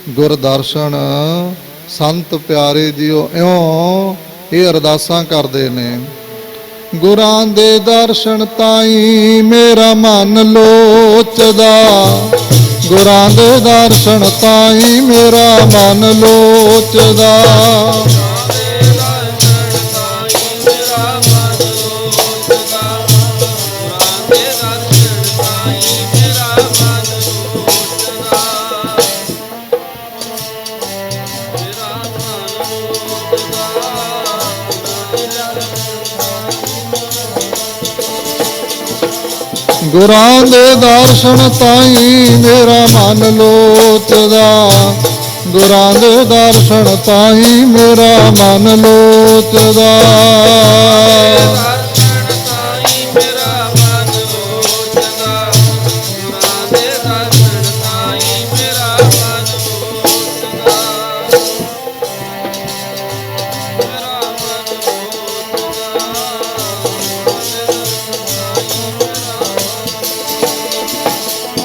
ਗੁਰ ਦਰਸ਼ਨ ਸੰਤ ਪਿਆਰੇ ਜੀਓ। ਇਉਂ ਇਹ ਅਰਦਾਸਾਂ ਕਰਦੇ ਨੇ। ਗੁਰਾਂ ਦੇ ਦਰਸ਼ਨ ਤਾਈ ਮੇਰਾ ਮਨ ਲੋਚਦਾ, ਗੁਰਾਂ ਦੇ ਦਰਸ਼ਨ ਤਾਈ ਮੇਰਾ ਮਨ ਲੋਚਦਾ। ਗੁਰਾਂ ਦੇ ਦਰਸ਼ਨ ਤਾਈ ਮੇਰਾ ਮਨ ਲੋਚਦਾ, ਗੁਰਾਂ ਦੇ ਦਰਸ਼ਨ ਤਾਈ ਮੇਰਾ ਮਨ ਲੋਚਦਾ।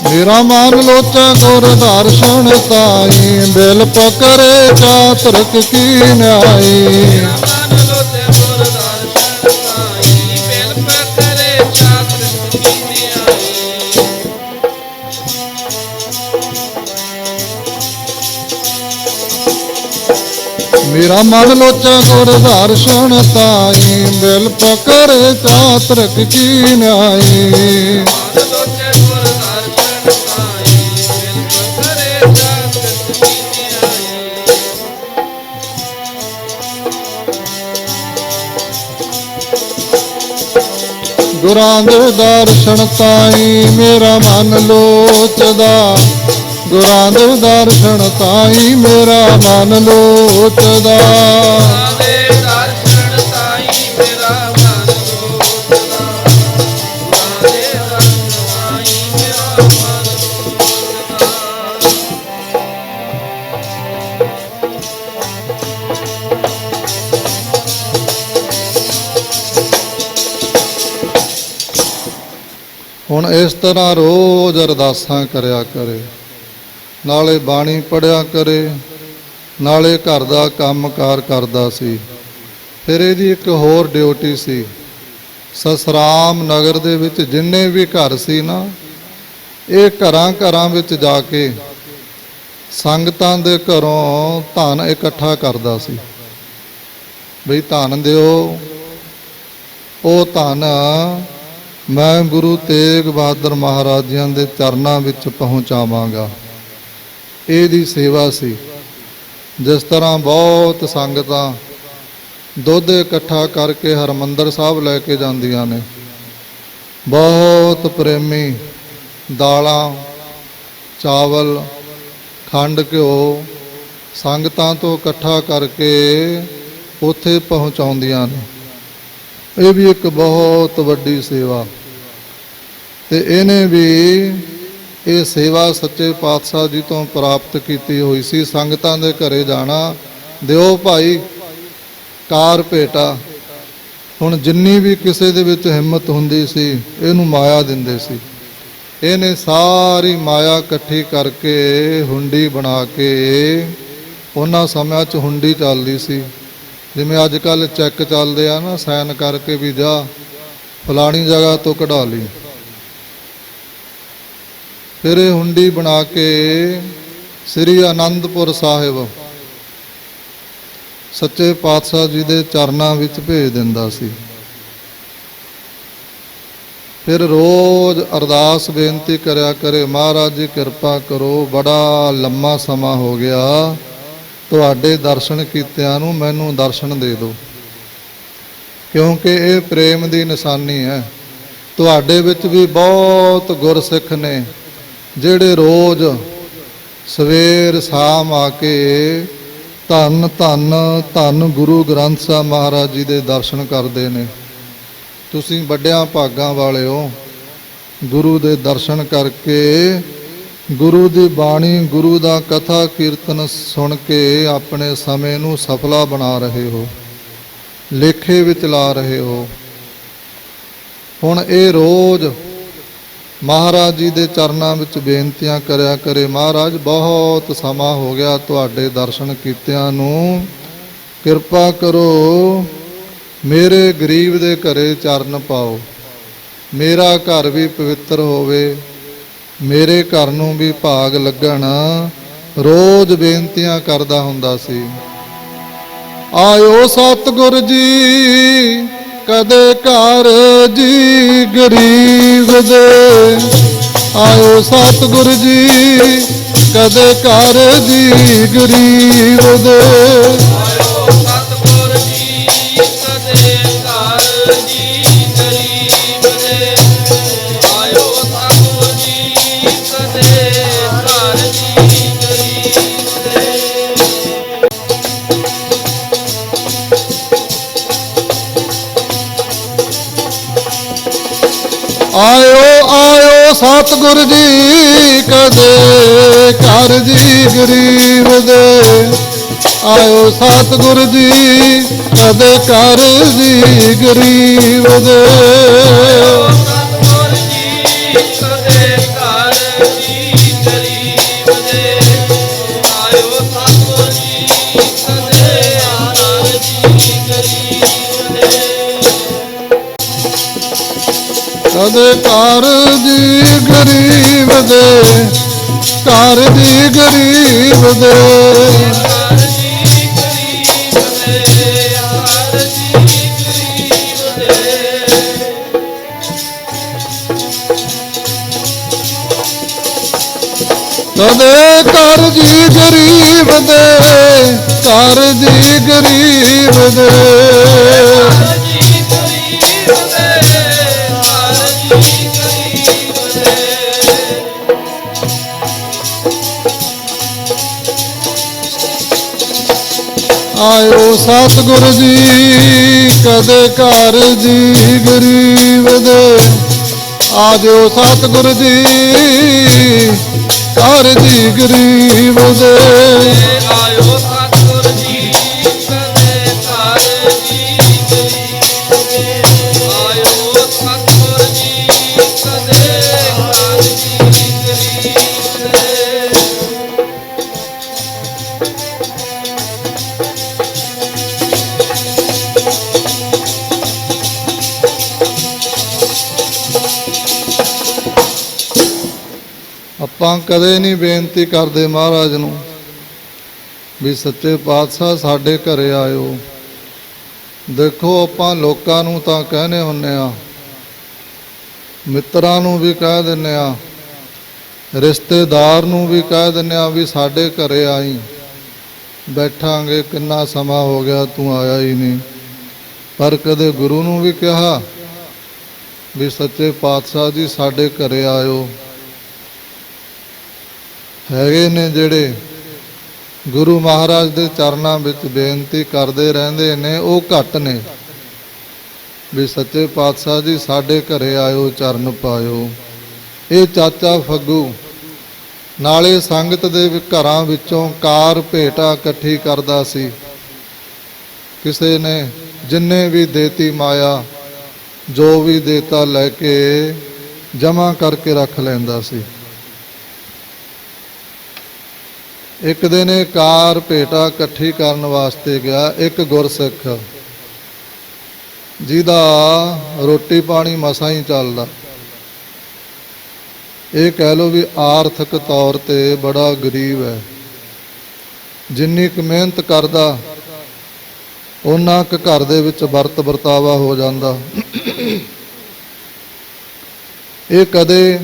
ਮੇਰਾ ਮਨ ਲੋਚੈ ਗੁਰ ਦਰਸ਼ਨ ਤਾਈ, ਬਿਲ ਪਕਰੇ ਚਾਤਰਕ ਕੀ ਨਿਆਈ। ਮੇਰਾ ਮਨ ਲੋਚੈ ਗੁਰ ਦਰਸ਼ਨ ਤਾਈ, ਬਿਲ ਪਕਰੇ ਚਾਤਰਕ ਕੀ ਨਿਆਈ। ਗੁਰਾਂ ਦੇ ਦਰਸ਼ਨ ਤਾਈ ਮੇਰਾ ਮਨ ਲੋਚਦਾ, ਗੁਰਾਂ ਦੇ ਦਰਸ਼ਨ ਤਾਈ ਮੇਰਾ ਮਨ ਲੋਚਦਾ। ਹੁਣ ਇਸ ਤਰ੍ਹਾਂ ਰੋਜ਼ ਅਰਦਾਸਾਂ ਕਰਿਆ ਕਰੇ, ਨਾਲੇ ਬਾਣੀ ਪੜ੍ਹਿਆ ਕਰੇ, ਨਾਲੇ ਘਰ ਦਾ ਕੰਮਕਾਰ ਕਰਦਾ ਸੀ। ਫਿਰ ਇਹਦੀ ਇੱਕ ਹੋਰ ਡਿਊਟੀ ਸੀ। ਸਸਰਾਮ ਨਗਰ ਦੇ ਵਿੱਚ ਜਿੰਨੇ ਵੀ ਘਰ ਸੀ ਨਾ, ਇਹ ਘਰਾਂ ਘਰਾਂ ਵਿੱਚ ਜਾ ਕੇ ਸੰਗਤਾਂ ਦੇ ਘਰੋਂ ਧਨ ਇਕੱਠਾ ਕਰਦਾ ਸੀ। ਬਈ ਧਨ ਦਿਓ, ਉਹ ਧਨ ਮੈਂ ਗੁਰੂ ਤੇਗ ਬਹਾਦਰ ਮਹਾਰਾਜ ਜੀਆਂ ਦੇ ਚਰਨਾਂ ਵਿੱਚ ਪਹੁੰਚਾਵਾਂਗਾ। ਇਹਦੀ ਸੇਵਾ ਸੀ। ਜਿਸ ਤਰ੍ਹਾਂ ਬਹੁਤ ਸੰਗਤਾਂ ਦੁੱਧ ਇਕੱਠਾ ਕਰਕੇ ਹਰਿਮੰਦਰ ਸਾਹਿਬ ਲੈ ਕੇ ਜਾਂਦੀਆਂ ਨੇ, ਬਹੁਤ ਪ੍ਰੇਮੀ ਦਾਲਾਂ, ਚਾਵਲ, ਖੰਡ, ਘਿਓ ਸੰਗਤਾਂ ਤੋਂ ਇਕੱਠਾ ਕਰਕੇ ਉੱਥੇ ਪਹੁੰਚਾਉਂਦੀਆਂ ਨੇ। ਇਹ ਵੀ ਇੱਕ ਬਹੁਤ ਵੱਡੀ ਸੇਵਾ, ਤੇ ਇਹਨੇ ਵੀ ਇਹ ਸੇਵਾ ਸੱਚੇ ਪਾਤਸ਼ਾਹ ਜੀ ਤੋਂ ਪ੍ਰਾਪਤ ਕੀਤੀ ਹੋਈ ਸੀ। ਸੰਗਤਾਂ ਦੇ ਘਰੇ ਜਾਣਾ, ਦਿਓ ਭਾਈ ਕਾਰ ਭੇਟਾ। ਹੁਣ ਜਿੰਨੀ ਵੀ ਕਿਸੇ ਦੇ ਵਿੱਚ ਹਿੰਮਤ ਹੁੰਦੀ ਸੀ, ਇਹਨੂੰ ਮਾਇਆ ਦਿੰਦੇ ਸੀ। ਇਹਨੇ ਸਾਰੀ ਮਾਇਆ ਇਕੱਠੀ ਕਰਕੇ ਹੁੰਡੀ ਬਣਾ ਕੇ, ਉਹਨਾਂ ਸਮਿਆਂ 'ਚ ਹੁੰਡੀ ਚੱਲਦੀ ਸੀ, ਜਿਵੇਂ ਅੱਜ ਕੱਲ੍ਹ ਚੈੱਕ ਚੱਲਦੇ ਆ ਨਾ, ਸਾਈਨ ਕਰਕੇ ਵੀ ਜਾ ਫਲਾਣੀ ਜਗ੍ਹਾ ਤੋਂ ਕਢਾ ਲਈ। ਫਿਰ ਇਹ ਹੁੰਡੀ ਬਣਾ ਕੇ ਸ੍ਰੀ ਅਨੰਦਪੁਰ ਸਾਹਿਬ ਸੱਚੇ ਪਾਤਸ਼ਾਹ ਜੀ ਦੇ ਚਰਨਾਂ ਵਿੱਚ ਭੇਜ ਦਿੰਦਾ ਸੀ। ਫਿਰ ਰੋਜ਼ ਅਰਦਾਸ ਬੇਨਤੀ ਕਰਿਆ ਕਰੇ, ਮਹਾਰਾਜ ਜੀ ਕਿਰਪਾ ਕਰੋ, ਬੜਾ ਲੰਮਾ ਸਮਾਂ ਹੋ ਗਿਆ ਤੁਹਾਡੇ ਦਰਸ਼ਨ ਕੀਤਿਆਂ ਨੂੰ, ਮੈਨੂੰ ਦਰਸ਼ਨ ਦੇ ਦਿਓ, ਕਿਉਂਕਿ ਇਹ ਪ੍ਰੇਮ ਦੀ ਨਿਸ਼ਾਨੀ ਹੈ। ਤੁਹਾਡੇ ਵਿੱਚ ਵੀ ਬਹੁਤ ਗੁਰਸਿੱਖ ਨੇ ਜਿਹੜੇ ਰੋਜ਼ ਸਵੇਰ ਸ਼ਾਮ ਆ ਕੇ ਧੰਨ ਧੰਨ ਧੰਨ ਗੁਰੂ ਗ੍ਰੰਥ ਸਾਹਿਬ ਮਹਾਰਾਜ ਜੀ ਦੇ ਦਰਸ਼ਨ ਕਰਦੇ ਨੇ। ਤੁਸੀਂ ਵੱਡਿਆਂ ਭਾਗਾਂ ਵਾਲੇ ਹੋ, ਗੁਰੂ ਦੇ ਦਰਸ਼ਨ ਕਰਕੇ ਗੁਰੂ ਦੀ ਬਾਣੀ, ਗੁਰੂ ਦਾ ਕਥਾ ਕੀਰਤਨ ਸੁਣ ਕੇ ਆਪਣੇ ਸਮੇਂ ਨੂੰ ਸਫਲਾ ਬਣਾ ਰਹੇ ਹੋ, ਲੇਖੇ ਵਿੱਚ ਲਾ ਰਹੇ ਹੋ। ਹੁਣ ਇਹ ਰੋਜ਼ ਮਹਾਰਾਜ ਜੀ ਦੇ ਚਰਨਾਂ ਵਿੱਚ ਬੇਨਤੀਆਂ ਕਰਿਆ ਕਰੇ, ਮਹਾਰਾਜ ਬਹੁਤ ਸਮਾਂ ਹੋ ਗਿਆ ਤੁਹਾਡੇ ਦਰਸ਼ਨ ਕੀਤਿਆਂ ਨੂੰ, ਕਿਰਪਾ ਕਰੋ ਮੇਰੇ ਗਰੀਬ ਦੇ ਘਰੇ ਚਰਨ ਪਾਓ, ਮੇਰਾ ਘਰ ਵੀ ਪਵਿੱਤਰ ਹੋਵੇ, ਮੇਰੇ ਘਰ ਨੂੰ ਵੀ ਭਾਗ ਲੱਗਣ। ਰੋਜ਼ ਬੇਨਤੀਆਂ ਕਰਦਾ ਹੁੰਦਾ ਸੀ। ਆਇਓ ਸਤਿਗੁਰ ਜੀ ਕਦੇ ਘਰ ਜੀ ਗਰੀਬ ਦੇ, ਆਇਓ ਸਤਿਗੁਰ ਜੀ ਕਦੇ ਘਰ ਜੀ ਗਰੀਬ ਦੇ, ਆਇਓ ਸਤਿਗੁਰ ਜੀ ਕਦੇ ਘਰ ਜੀ ਗਰੀਬ ਦੇ, ਆਇਓ ਸਤਿਗੁਰ ਜੀ ਕਦੇ ਘਰ ਜੀ ਗਰੀਬ ਦੇ। ਆਇਓ ਆਇਓ ਸਤਿਗੁਰ ਜੀ ਕਦੇ ਘਰ ਜੀ ਗਰੀਬ ਦੇ, ਆਇਓ ਸਤਿਗੁਰ ਜੀ ਕਦੇ ਘਰ ਜੀ ਗਰੀਬ ਦੇ, ਆਇਓ ਸਤਿਗੁਰ ਜੀ ਕਦੇ ਘਰ ਜੀ ਗਰੀਬ ਦੇ, ਆਇਓ ਸਤਿਗੁਰ ਜੀ ਕਦੇ ਘਰ ਜੀ ਗਰੀਬ ਦੇ। ਕਦੇ ਘਰ ਜੀ ਗਰੀਬ ਦੇ, ਘਰ ਜੀ ਗਰੀਬ ਦੇ, ਘਰ ਜੀ ਗਰੀਬ ਦੇ, ਘਰ ਜੀ ਗਰੀਬ ਦੇ। ਕਦੇ ਘਰ ਜੀ ਗਰੀਬ ਦੇ, ਘਰ ਜੀ ਗਰੀਬ ਦੇ, ਘਰ ਜੀ ਗਰੀਬ ਦੇ, ਘਰ ਜੀ ਗਰੀਬ ਦੇ। ਆਇਓ ਸਤਿਗੁਰ ਜੀ ਕਦੇ ਘਰ ਜੀ ਗਰੀਬ ਦੇ, ਆਜੋ ਸਤਿਗੁਰ ਜੀ ਘਰ ਜੀ ਗਰੀਬ ਦੇ, ਆਇਓ ਸਤਿਗੁਰ ਜੀ ਕਦੇ ਘਰ ਜੀ ਗਰੀਬ ਦੇ, ਆਇਓ ਸਤਿਗੁਰ ਜੀ ਕਦੇ ਘਰ ਜੀ ਗਰੀਬ ਦੇ। ਆਪਾਂ ਕਦੇ ਨਹੀਂ ਬੇਨਤੀ ਕਰਦੇ ਮਹਾਰਾਜ ਨੂੰ ਵੀ ਸੱਚੇ ਪਾਤਸ਼ਾਹ ਸਾਡੇ ਘਰੇ ਆਇਓ। ਦੇਖੋ ਆਪਾਂ ਲੋਕਾਂ ਨੂੰ ਤਾਂ ਕਹਿੰਦੇ ਹੁੰਨੇ ਆ, ਮਿੱਤਰਾਂ ਨੂੰ ਵੀ ਕਹਿ ਦਿੰਨੇ ਆ, ਰਿਸ਼ਤੇਦਾਰ ਨੂੰ ਵੀ ਕਹਿ ਦਿੰਨੇ ਆ ਵੀ ਸਾਡੇ ਘਰੇ ਆਈ, ਬੈਠਾਂਗੇ, ਕਿੰਨਾ ਸਮਾਂ ਹੋ ਗਿਆ ਤੂੰ ਆਇਆ ਹੀ ਨਹੀਂ। ਪਰ ਕਦੇ ਗੁਰੂ ਨੂੰ ਵੀ ਕਿਹਾ ਵੀ ਸੱਚੇ ਪਾਤਸ਼ਾਹ ਜੀ ਸਾਡੇ ਘਰੇ ਆਇਓ। ਹੈਗੇ ਨੇ ਜਿਹੜੇ ਗੁਰੂ ਮਹਾਰਾਜ ਦੇ ਚਰਨਾਂ ਵਿੱਚ ਬੇਨਤੀ ਕਰਦੇ ਰਹਿੰਦੇ ਨੇ, ਉਹ ਘੱਟ ਨੇ ਵੀ ਸੱਚੇ ਪਾਤਸ਼ਾਹ ਜੀ ਸਾਡੇ ਘਰੇ ਆਇਓ, ਚਰਨ ਪਾਇਓ। ਇਹ ਚਾਚਾ ਫੱਗੂ ਨਾਲੇ ਸੰਗਤ ਦੇ ਘਰਾਂ ਵਿੱਚੋਂ ਕਾਰ ਭੇਟਾ ਇਕੱਠੀ ਕਰਦਾ ਸੀ। ਕਿਸੇ ਨੇ ਜਿੰਨੇ ਵੀ ਦੇਤੀ ਮਾਇਆ, ਜੋ ਵੀ ਦੇਤਾ ਲੈ ਕੇ ਜਮ੍ਹਾਂ ਕਰਕੇ ਰੱਖ ਲੈਂਦਾ ਸੀ। ਇੱਕ ਦਿਨ ਇਹ ਕਾਰ ਭੇਟਾ ਇਕੱਠੀ ਕਰਨ ਵਾਸਤੇ ਗਿਆ। ਇੱਕ ਗੁਰਸਿੱਖ ਜਿਹਦਾ ਰੋਟੀ ਪਾਣੀ ਮਸਾਂ ਹੀ ਚੱਲਦਾ, ਇਹ ਕਹਿ ਲਓ ਵੀ ਆਰਥਿਕ ਤੌਰ ਤੇ ਬੜਾ ਗਰੀਬ ਹੈ। ਜਿੰਨੀ ਕੁ ਮਿਹਨਤ ਕਰਦਾ ਉਹਨਾਂ ਕੁ ਘਰ ਦੇ ਵਿੱਚ ਵਰਤ ਵਰਤਾਵਾ ਹੋ ਜਾਂਦਾ। ਇਹ ਕਦੇ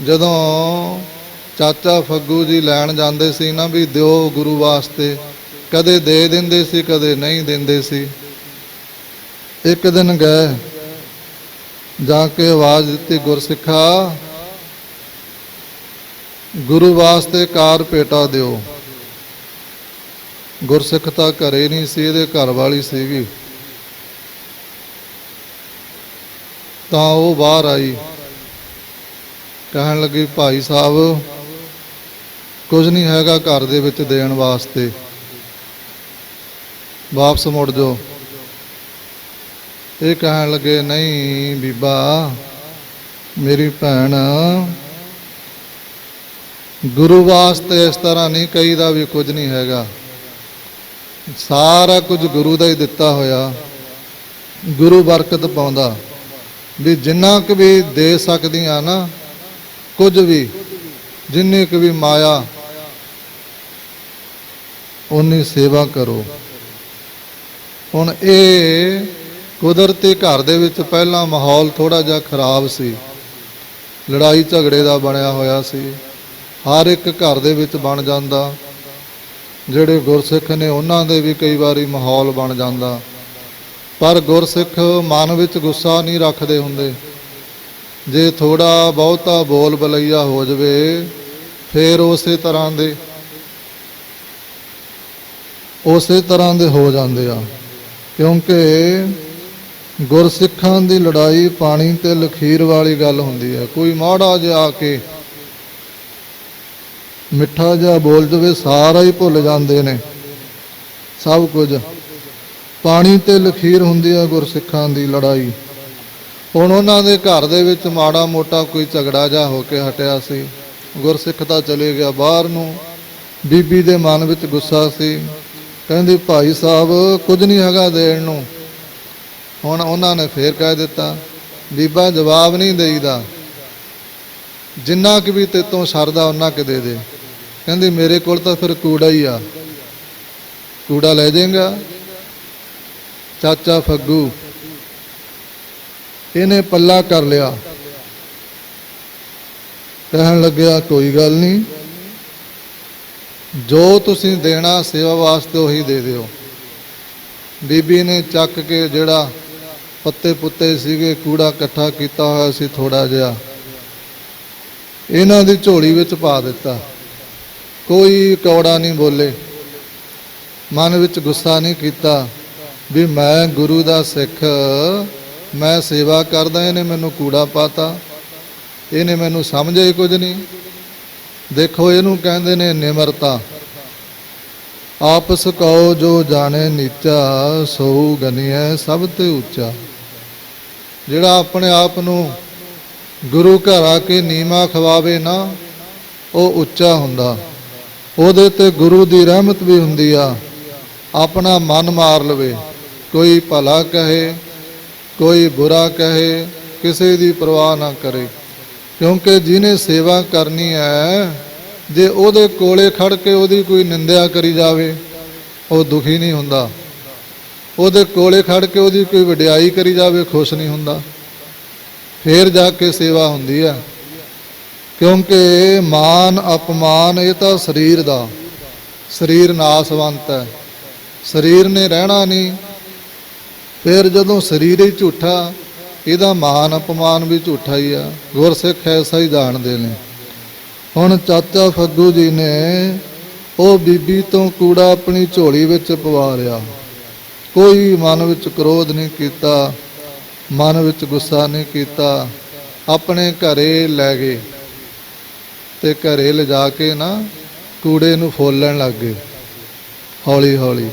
ਜਦੋਂ ਚਾਚਾ ਫੱਗੂ ਜੀ ਲੈਣ ਜਾਂਦੇ ਸੀ ਨਾ ਵੀ ਦਿਓ ਗੁਰੂ ਵਾਸਤੇ, ਕਦੇ ਦੇ ਦਿੰਦੇ ਸੀ, ਕਦੇ ਨਹੀਂ ਦਿੰਦੇ ਸੀ। ਇੱਕ ਦਿਨ ਗਏ, ਜਾ ਕੇ ਆਵਾਜ਼ ਦਿੱਤੀ, ਗੁਰਸਿੱਖਾ ਗੁਰੂ ਵਾਸਤੇ ਕਾਰ ਭੇਟਾ ਦਿਓ। ਗੁਰਸਿੱਖ ਤਾਂ ਘਰੇ ਨਹੀਂ ਸੀ, ਇਹਦੇ ਘਰ ਵਾਲੀ ਸੀਗੀ। ਤਾਂ ਉਹ ਬਾਹਰ ਆਈ, ਕਹਿਣ ਲੱਗੀ ਭਾਈ ਸਾਹਿਬ ਕੁਝ ਨਹੀਂ ਹੈਗਾ ਘਰ ਦੇ ਵਿੱਚ ਦੇਣ ਵਾਸਤੇ, ਵਾਪਸ ਮੁੜ ਜਾਓ। ਇਹ ਕਹਿਣ ਲੱਗੇ ਨਹੀਂ ਬੀਬਾ ਮੇਰੀ ਭੈਣ, ਗੁਰੂ ਵਾਸਤੇ ਇਸ ਤਰ੍ਹਾਂ ਨਹੀਂ ਕਹੀਦਾ ਵੀ ਕੁਝ ਨਹੀਂ ਹੈਗਾ। ਸਾਰਾ ਕੁਝ ਗੁਰੂ ਦਾ ਹੀ ਦਿੱਤਾ ਹੋਇਆ, ਗੁਰੂ ਬਰਕਤ ਪਾਉਂਦਾ। ਵੀ ਜਿੰਨਾ ਕੁ ਵੀ ਦੇ ਸਕਦੀਆਂ ਨਾ, ਕੁਝ ਵੀ ਜਿੰਨੀ ਕੁ ਵੀ ਮਾਇਆ ਉਨੀ ਸੇਵਾ ਕਰੋ। ਹੁਣ ਇਹ ਕੁਦਰਤੀ ਘਰ ਦੇ ਵਿੱਚ ਪਹਿਲਾਂ ਮਾਹੌਲ ਥੋੜਾ ਜਿਹਾ ਖਰਾਬ ਸੀ, ਲੜਾਈ ਝਗੜੇ ਦਾ ਬਣਿਆ ਹੋਇਆ ਸੀ। ਹਰ ਇੱਕ ਘਰ ਦੇ ਵਿੱਚ ਬਣ ਜਾਂਦਾ, ਜਿਹੜੇ ਗੁਰਸਿੱਖ ਨੇ ਉਹਨਾਂ ਦੇ ਵੀ ਕਈ ਵਾਰੀ ਮਾਹੌਲ ਬਣ ਜਾਂਦਾ। ਪਰ ਗੁਰਸਿੱਖ ਮਨ ਵਿੱਚ ਗੁੱਸਾ ਨਹੀਂ ਰੱਖਦੇ ਹੁੰਦੇ। ਜੇ ਥੋੜਾ ਬਹੁਤਾ ਬੋਲ ਬਲਈਆ ਹੋ ਜਾਵੇ ਫਿਰ ਉਸੇ ਤਰ੍ਹਾਂ ਦੇ ਹੋ ਜਾਂਦੇ ਆ। ਕਿਉਂਕਿ ਗੁਰਸਿੱਖਾਂ ਦੀ ਲੜਾਈ ਪਾਣੀ ਤੇ ਲਖੀਰ ਵਾਲੀ ਗੱਲ ਹੁੰਦੀ ਹੈ। ਕੋਈ ਮਾੜਾ ਜਿਹਾ ਆ ਕੇ ਮਿੱਠਾ ਜਿਹਾ ਬੋਲ ਜਾਵੇ ਸਾਰਾ ਹੀ ਭੁੱਲ ਜਾਂਦੇ ਨੇ, ਸਭ ਕੁਝ ਪਾਣੀ ਤੇ ਲਖੀਰ ਹੁੰਦੀ ਹੈ ਗੁਰਸਿੱਖਾਂ ਦੀ ਲੜਾਈ। ਹੁਣ ਉਹਨਾਂ ਦੇ ਘਰ ਦੇ ਵਿੱਚ ਮਾੜਾ ਮੋਟਾ ਕੋਈ ਝਗੜਾ ਜਿਹਾ ਹੋ ਕੇ ਹਟਿਆ ਸੀ, ਗੁਰਸਿੱਖ ਤਾਂ ਚਲੇ ਗਿਆ ਬਾਹਰ ਨੂੰ। ਬੀਬੀ ਦੇ ਮਨ ਵਿੱਚ ਗੁੱਸਾ ਸੀ, ਕਹਿੰਦੀ ਭਾਈ ਸਾਹਿਬ ਕੁਝ ਨਹੀਂ ਹੈਗਾ ਦੇਣ ਨੂੰ। ਹੁਣ ਉਹਨਾਂ ਨੇ ਫੇਰ ਕਹਿ ਦਿੱਤਾ, ਬੀਬਾ ਜਵਾਬ ਨਹੀਂ ਦੇਈਦਾ, ਜਿੰਨਾ ਕੁ ਵੀ ਤੇਤੋਂ ਸਰਦਾ ਉਹਨਾਂ ਕੁ ਦੇ ਦੇ। ਕਹਿੰਦੀ ਮੇਰੇ ਕੋਲ ਤਾਂ ਫਿਰ ਕੂੜਾ ਹੀ ਆ, ਕੂੜਾ ਲੈ ਜਾਏਗਾ। ਚਾਚਾ ਫੱਗੂ ਇਹਨੇ ਪੱਲਾ ਕਰ ਲਿਆ, ਕਹਿਣ ਲੱਗਿਆ ਕੋਈ ਗੱਲ ਨਹੀਂ, ਜੋ ਤੁਸੀਂ ਦੇਣਾ ਸੇਵਾ ਵਾਸਤੇ ਉਹੀ ਦੇ ਦਿਓ। ਬੀਬੀ ਨੇ ਚੱਕ ਕੇ ਜਿਹੜਾ ਪੱਤੇ ਪੁੱਤੇ ਸੀਗੇ, ਕੂੜਾ ਇਕੱਠਾ ਕੀਤਾ ਹੋਇਆ ਸੀ ਥੋੜਾ ਜਿਹਾ, ਇਹਨਾਂ ਦੀ ਝੋਲੀ ਵਿੱਚ ਪਾ ਦਿੱਤਾ। ਕੋਈ ਕੌੜਾ ਨਹੀਂ ਬੋਲੇ, ਮਨ ਵਿੱਚ ਗੁੱਸਾ ਨਹੀਂ ਕੀਤਾ ਵੀ ਮੈਂ ਗੁਰੂ ਦਾ ਸਿੱਖ, ਮੈਂ ਸੇਵਾ ਕਰਦਾ, ਇਹਨੇ ਮੈਨੂੰ ਕੂੜਾ ਪਾਤਾ, ਇਹਨੇ ਮੈਨੂੰ ਸਮਝਿਆ ਹੀ ਕੁਝ ਨਹੀਂ। ਦੇਖੋ ਇਹਨੂੰ ਕਹਿੰਦੇ ਨੇ ਨਿਮਰਤਾ। ਆਪਸ ਕਉ ਜੋ ਜਾਣੇ ਨੀਚਾ, ਸੋ ਗਨੀਐ ਸਭ ਤੇ ਉੱਚਾ। ਜਿਹੜਾ ਆਪਣੇ ਆਪ ਨੂੰ ਗੁਰੂ ਘਰ ਆ ਕੇ ਨੀਵਾਂ ਖਵਾਵੇ ਨਾ, ਉਹ ਉੱਚਾ ਹੁੰਦਾ। ਉਹਦੇ ਤੇ ਗੁਰੂ ਦੀ ਰਹਿਮਤ ਵੀ ਹੁੰਦੀ ਆ। ਆਪਣਾ ਮਨ ਮਾਰ ਲਵੇ, ਕੋਈ ਭਲਾ ਕਹੇ ਕੋਈ ਬੁਰਾ ਕਹੇ, ਕਿਸੇ ਦੀ ਪਰਵਾਹ ਨਾ ਕਰੇ। ਕਿਉਂਕਿ ਜਿਹਨੇ ਸੇਵਾ ਕਰਨੀ ਹੈ, ਜੇ ਉਹਦੇ ਕੋਲੇ ਖੜ ਕੇ ਉਹਦੀ ਕੋਈ ਨਿੰਦਿਆ ਕਰੀ ਜਾਵੇ, ਉਹ ਦੁਖੀ ਨਹੀਂ ਹੁੰਦਾ। ਉਹਦੇ ਕੋਲੇ ਖੜ ਕੇ ਉਹਦੀ ਕੋਈ ਵਡਿਆਈ ਕਰੀ ਜਾਵੇ, ਖੁਸ਼ ਨਹੀਂ ਹੁੰਦਾ। ਫੇਰ ਜਾ ਕੇ ਸੇਵਾ ਹੁੰਦੀ ਹੈ। ਕਿਉਂਕਿ ਮਾਨ ਅਪਮਾਨ ਇਹ ਤਾਂ ਸਰੀਰ ਦਾ, ਸਰੀਰ ਨਾਸਵੰਤ ਹੈ, ਸਰੀਰ ਨੇ ਰਹਿਣਾ ਨਹੀਂ। ਫਿਰ ਜਦੋਂ ਸਰੀਰ ਹੀ ਝੂਠਾ, ਇਹਦਾ ਮਾਨ ਅਪਮਾਨ ਵੀ ਝੂਠਾ ਹੀ ਆ। ਗੁਰਸਿੱਖ ਐਸਾ ਹੀ ਜਾਣਦੇ ਨੇ। ਹੁਣ ਚਾਚਾ ਫੱਗੂ ਜੀ ਨੇ ਉਹ ਬੀਬੀ ਤੋਂ ਕੂੜਾ ਆਪਣੀ ਝੋਲੀ ਵਿੱਚ ਪਵਾ ਲਿਆ। ਕੋਈ ਮਨ ਵਿੱਚ ਕ੍ਰੋਧ ਨਹੀਂ ਕੀਤਾ, ਮਨ ਵਿੱਚ ਗੁੱਸਾ ਨਹੀਂ ਕੀਤਾ। ਆਪਣੇ ਘਰੇ ਲੈ ਗਏ ਤੇ ਘਰੇ ਲਿਜਾ ਕੇ ਨਾ ਕੂੜੇ ਨੂੰ ਫੋਲਣ ਲੱਗ ਗਏ ਹੌਲੀ ਹੌਲੀ।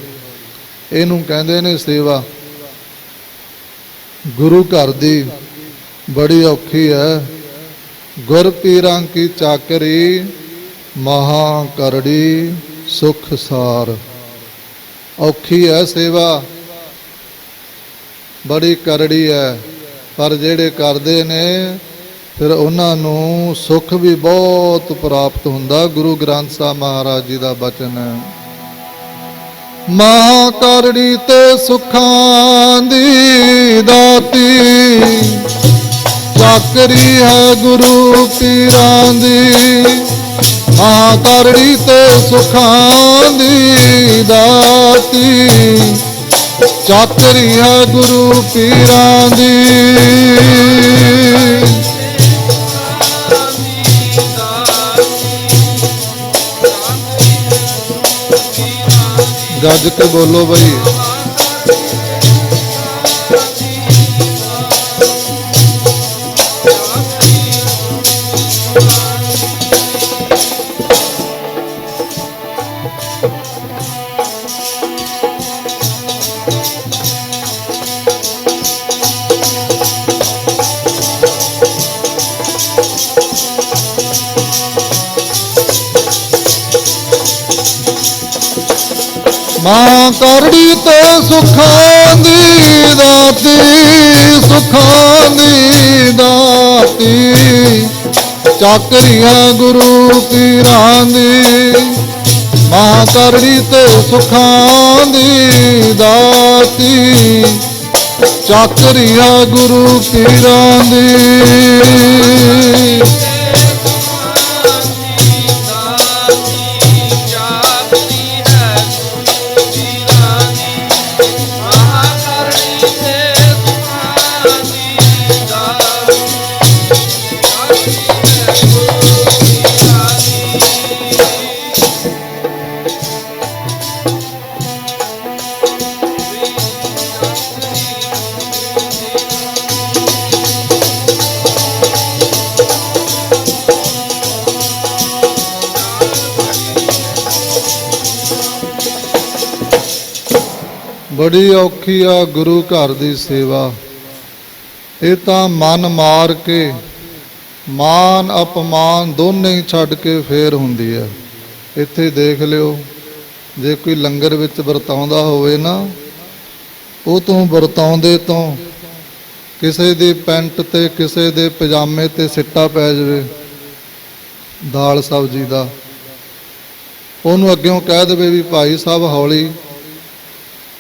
ਇਹਨੂੰ ਕਹਿੰਦੇ ਨੇ ਸੇਵਾ। ਗੁਰੂ ਘਰ ਦੀ ਬੜੀ ਔਖੀ ਹੈ। ਗੁਰ ਪੀਰਾਂ ਕੀ ਚਾਕਰੀ, ਮਹਾ ਕਰੜੀ ਸੁਖ ਸਾਰ। ਔਖੀ ਹੈ ਸੇਵਾ, ਬੜੀ ਕਰੜੀ ਹੈ, ਪਰ ਜਿਹੜੇ ਕਰਦੇ ਨੇ ਫਿਰ ਉਹਨਾਂ ਨੂੰ ਸੁੱਖ ਵੀ ਬਹੁਤ ਪ੍ਰਾਪਤ ਹੁੰਦਾ। ਗੁਰੂ ਗ੍ਰੰਥ ਸਾਹਿਬ ਮਹਾਰਾਜ ਜੀ ਦਾ ਬਚਨ ਹੈ, ਮਹਾ ਕਰੜੀ ਤੇ ਸੁਖਾਂ ਦੀ ਦਾਤੀ, ਚਾਕਰੀ ਹੈ ਗੁਰੂ ਪੀਰਾਂ ਦੀ। ਮਹਾ ਕਰੜੀ ਤੇ ਸੁਖਾਂ ਦੀ ਦਾਤੀ, ਚਾਕਰੀ ਹੈ ਗੁਰੂ ਪੀਰਾਂ ਦੀ। ਗੱਜ ਕੇ ਬੋਲੋ ਬਈ। ਮਾਂ ਕਰੜੀ ਤੇ ਸੁਖਾਂ ਦੀ ਦਾਤੀ, ਸੁਖਾਂ ਦੀ ਦਾਤੀ, ਚਾਕਰੀਆਂ ਗੁਰੂ ਪੀਰਾਂ ਦੀ। ਮਾਂ ਕਰੜੀ ਤੇ ਸੁਖਾਂ ਦੀ ਦਾਤੀ, ਚਾਕਰੀਆਂ ਗੁਰੂ ਪੀਰਾਂ ਦੀ। ਬੜੀ ਔਖੀ ਆ ਗੁਰੂ ਘਰ ਦੀ ਸੇਵਾ। ਇਹ ਤਾਂ ਮਨ ਮਾਰ ਕੇ, ਮਾਨ ਅਪਮਾਨ ਦੋਨੇ ਹੀ ਛੱਡ ਕੇ ਫੇਰ ਹੁੰਦੀ ਹੈ। ਇੱਥੇ ਦੇਖ ਲਿਓ, ਜੇ ਕੋਈ ਲੰਗਰ ਵਿੱਚ ਵਰਤਾਉਂਦਾ ਹੋਵੇ ਨਾ, ਉਹ ਤੋਂ ਵਰਤਾਉਂਦੇ ਤੋਂ ਕਿਸੇ ਦੀ ਪੈਂਟ ਤੇ ਕਿਸੇ ਦੇ ਪਜਾਮੇ ਤੇ ਸਿੱਟਾ ਪੈ ਜਾਵੇ ਦਾਲ ਸਬਜ਼ੀ ਦਾ, ਉਹਨੂੰ ਅੱਗਿਓਂ ਕਹਿ ਦੇਵੇ ਵੀ ਭਾਈ ਸਾਹਿਬ ਹੌਲੀ,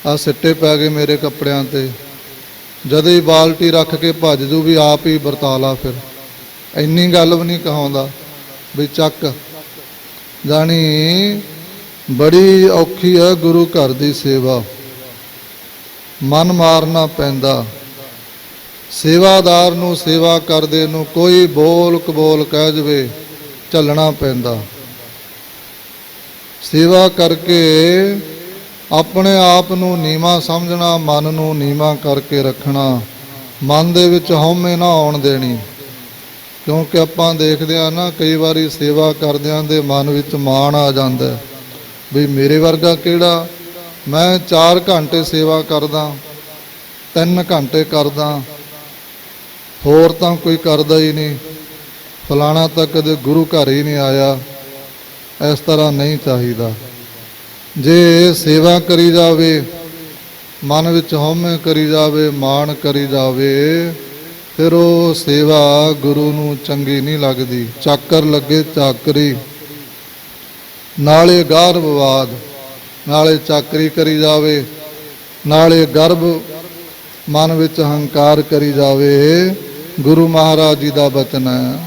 ਆ ਸਿੱਟੇ ਪੈ ਗਏ ਮੇਰੇ ਕੱਪੜਿਆਂ ਤੇ। ਜਦ ਹੀ ਬਾਲਟੀ ਰੱਖ ਕੇ ਭੱਜ ਜੂ ਵੀ ਆਪ ਹੀ ਵਰਤਾ ਲਾ। ਫਿਰ ਇੰਨੀ ਗੱਲ ਵੀ ਨਹੀਂ ਕਹਾਉਂਦਾ ਵੀ ਚੱਕ। ਜਾਣੀ ਬੜੀ ਔਖੀ ਹੈ ਗੁਰੂ ਘਰ ਦੀ ਸੇਵਾ, ਮਨ ਮਾਰਨਾ ਪੈਂਦਾ। ਸੇਵਾਦਾਰ ਨੂੰ, ਸੇਵਾ ਕਰਦੇ ਨੂੰ ਕੋਈ ਬੋਲ ਕਬੋਲ ਕਹਿ ਜਵੇ, ਝੱਲਣਾ ਪੈਂਦਾ। ਸੇਵਾ ਕਰਕੇ ਆਪਣੇ ਆਪ ਨੂੰ ਨੀਵਾਂ ਸਮਝਣਾ, ਮਨ ਨੂੰ ਨੀਵਾਂ ਕਰਕੇ ਰੱਖਣਾ, ਮਨ ਦੇ ਵਿੱਚ ਹਉਮੈ ਨਾ ਆਉਣ ਦੇਣੀ। ਕਿਉਂਕਿ ਆਪਾਂ ਦੇਖਦੇ ਹਾਂ ਨਾ, ਕਈ ਵਾਰੀ ਸੇਵਾ ਕਰਦਿਆਂ ਦੇ ਮਨ ਵਿੱਚ ਮਾਣ ਆ ਜਾਂਦਾ ਵੀ ਮੇਰੇ ਵਰਗਾ ਕਿਹੜਾ, ਮੈਂ 4 ਘੰਟੇ ਸੇਵਾ ਕਰਦਾ, 3 ਘੰਟੇ ਕਰਦਾ, ਹੋਰ ਤਾਂ ਕੋਈ ਕਰਦਾ ਹੀ ਨਹੀਂ, ਫਲਾਣਾ ਤਾਂ ਕਦੇ ਗੁਰੂ ਘਰ ਹੀ ਨਹੀਂ ਆਇਆ। ਇਸ ਤਰ੍ਹਾਂ ਨਹੀਂ ਚਾਹੀਦਾ। ਜੇ ਸੇਵਾ ਕਰੀ ਜਾਵੇ, ਮਨ ਵਿੱਚ ਹਉਮੈ ਕਰੀ ਜਾਵੇ, ਮਾਣ ਕਰੀ ਜਾਵੇ, ਫਿਰ ਉਹ ਸੇਵਾ ਗੁਰੂ ਨੂੰ ਚੰਗੀ ਨਹੀਂ ਲੱਗਦੀ। ਚਾਕਰ ਲੱਗੇ ਚਾਕਰੀ, ਨਾਲੇ ਗਰਭਵਾਦ, ਨਾਲੇ ਚਾਕਰੀ ਕਰੀ ਜਾਵੇ, ਨਾਲੇ ਗਰਭ ਮਨ ਵਿੱਚ ਹੰਕਾਰ ਕਰੀ ਜਾਵੇ। ਗੁਰੂ ਮਹਾਰਾਜ ਜੀ ਦਾ ਬਚਨ ਹੈ,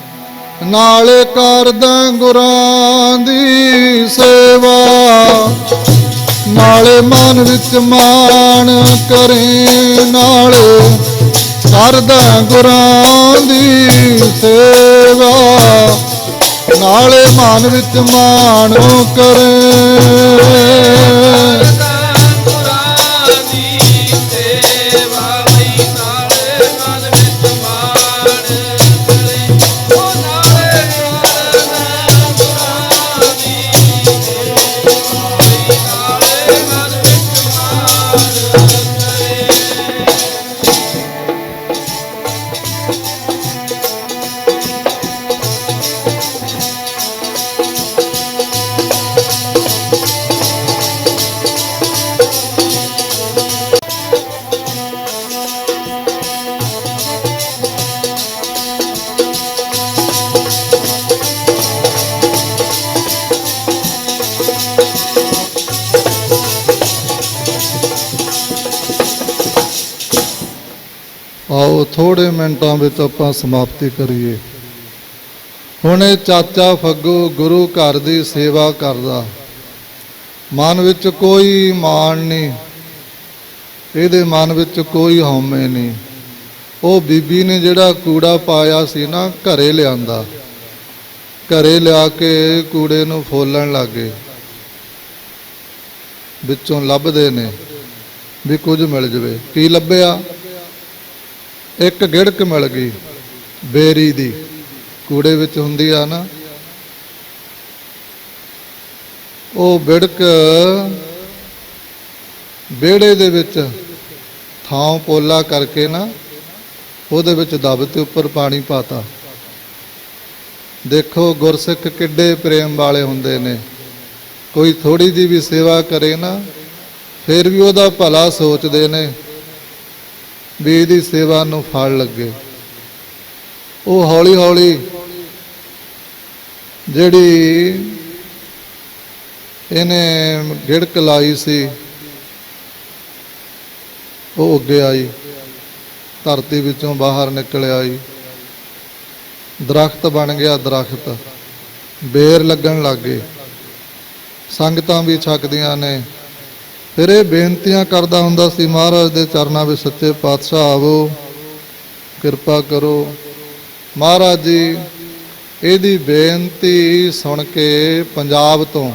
ਨਾਲੇ ਕਰਦਾ ਗੁਰਾਂ ਦੀ ਸੇਵਾ, ਨਾਲੇ ਮਨ ਵਿੱਚ ਮਾਣ ਕਰੇ, ਨਾਲੇ ਕਰਦਾ ਗੁਰਾਂ ਦੀ ਸੇਵਾ, ਨਾਲੇ ਮਨ ਵਿੱਚ ਮਾਣ ਕਰੇ। ਆਓ ਥੋੜੇ ਮਿੰਟਾਂ ਵਿੱਚ ਆਪਾਂ ਸਮਾਪਤੀ ਕਰੀਏ। ਹੁਣ ਇਹ ਚਾਚਾ ਫੱਗੂ ਗੁਰੂ ਘਰ ਦੀ ਸੇਵਾ ਕਰਦਾ, ਮਨ ਵਿੱਚ ਕੋਈ ਮਾਣ ਨਹੀਂ, ਇਹਦੇ ਮਨ ਵਿੱਚ ਕੋਈ ਹਉਮੈ ਨਹੀਂ। ਉਹ ਬੀਬੀ ਨੇ ਜਿਹੜਾ ਕੂੜਾ ਪਾਇਆ ਸੀ ਨਾ, ਘਰੇ ਲਿਆਂਦਾ, ਘਰੇ ਲਿਆ ਕੇ ਕੂੜੇ ਨੂੰ ਫੋਲਣ ਲੱਗੇ। ਵਿੱਚੋਂ ਲੱਭਦੇ ਨੇ ਵੀ ਕੁਝ ਮਿਲ ਜਵੇ। ਕੀ ਲੱਭਿਆ? ਇੱਕ ਗਿੜਕ ਮਿਲ ਗਈ ਬੇਰੀ ਦੀ, ਕੂੜੇ ਵਿੱਚ ਹੁੰਦੀ ਆ ਨਾ। ਉਹ ਬਿੜਕ ਵਿਹੜੇ ਦੇ ਵਿੱਚ ਥਾਂ ਪੋਲਾ ਕਰਕੇ ਨਾ, ਉਹਦੇ ਵਿੱਚ ਦਬ ਤੇ ਉੱਪਰ ਪਾਣੀ ਪਾਤਾ। ਦੇਖੋ ਗੁਰਸਿੱਖ ਕਿੱਡੇ ਪ੍ਰੇਮ ਵਾਲੇ ਹੁੰਦੇ ਨੇ। ਕੋਈ ਥੋੜੀ ਜਿਹੀ ਵੀ ਸੇਵਾ ਕਰੇ ਨਾ, ਫਿਰ ਵੀ ਉਹਦਾ ਭਲਾ ਸੋਚਦੇ ਨੇ ਵੀ ਇਹਦੀ ਸੇਵਾ ਨੂੰ ਫਲ ਲੱਗੇ। ਉਹ ਹੌਲੀ ਹੌਲੀ ਜਿਹੜੀ ਇਹਨੇ ਗਿੜਕ ਲਾਈ ਸੀ, ਉਹ ਉੱਗੇ ਆਈ, ਧਰਤੀ ਵਿੱਚੋਂ ਬਾਹਰ ਨਿਕਲ ਆਈ, ਦਰਖਤ ਬਣ ਗਿਆ। ਦਰਖਤ ਬੇਰ ਲੱਗਣ ਲੱਗ ਗਏ, ਸੰਗਤਾਂ ਵੀ ਛਕਦੀਆਂ ਨੇ। ਫਿਰ ਇਹ ਬੇਨਤੀਆਂ ਕਰਦਾ ਹੁੰਦਾ ਸੀ ਮਹਾਰਾਜ ਦੇ ਚਰਨਾਂ ਵਿੱਚ, ਸੱਚੇ ਪਾਤਸ਼ਾਹ ਆਵੋ, ਕਿਰਪਾ ਕਰੋ। ਮਹਾਰਾਜ ਜੀ ਇਹਦੀ ਬੇਨਤੀ ਸੁਣ ਕੇ ਪੰਜਾਬ ਤੋਂ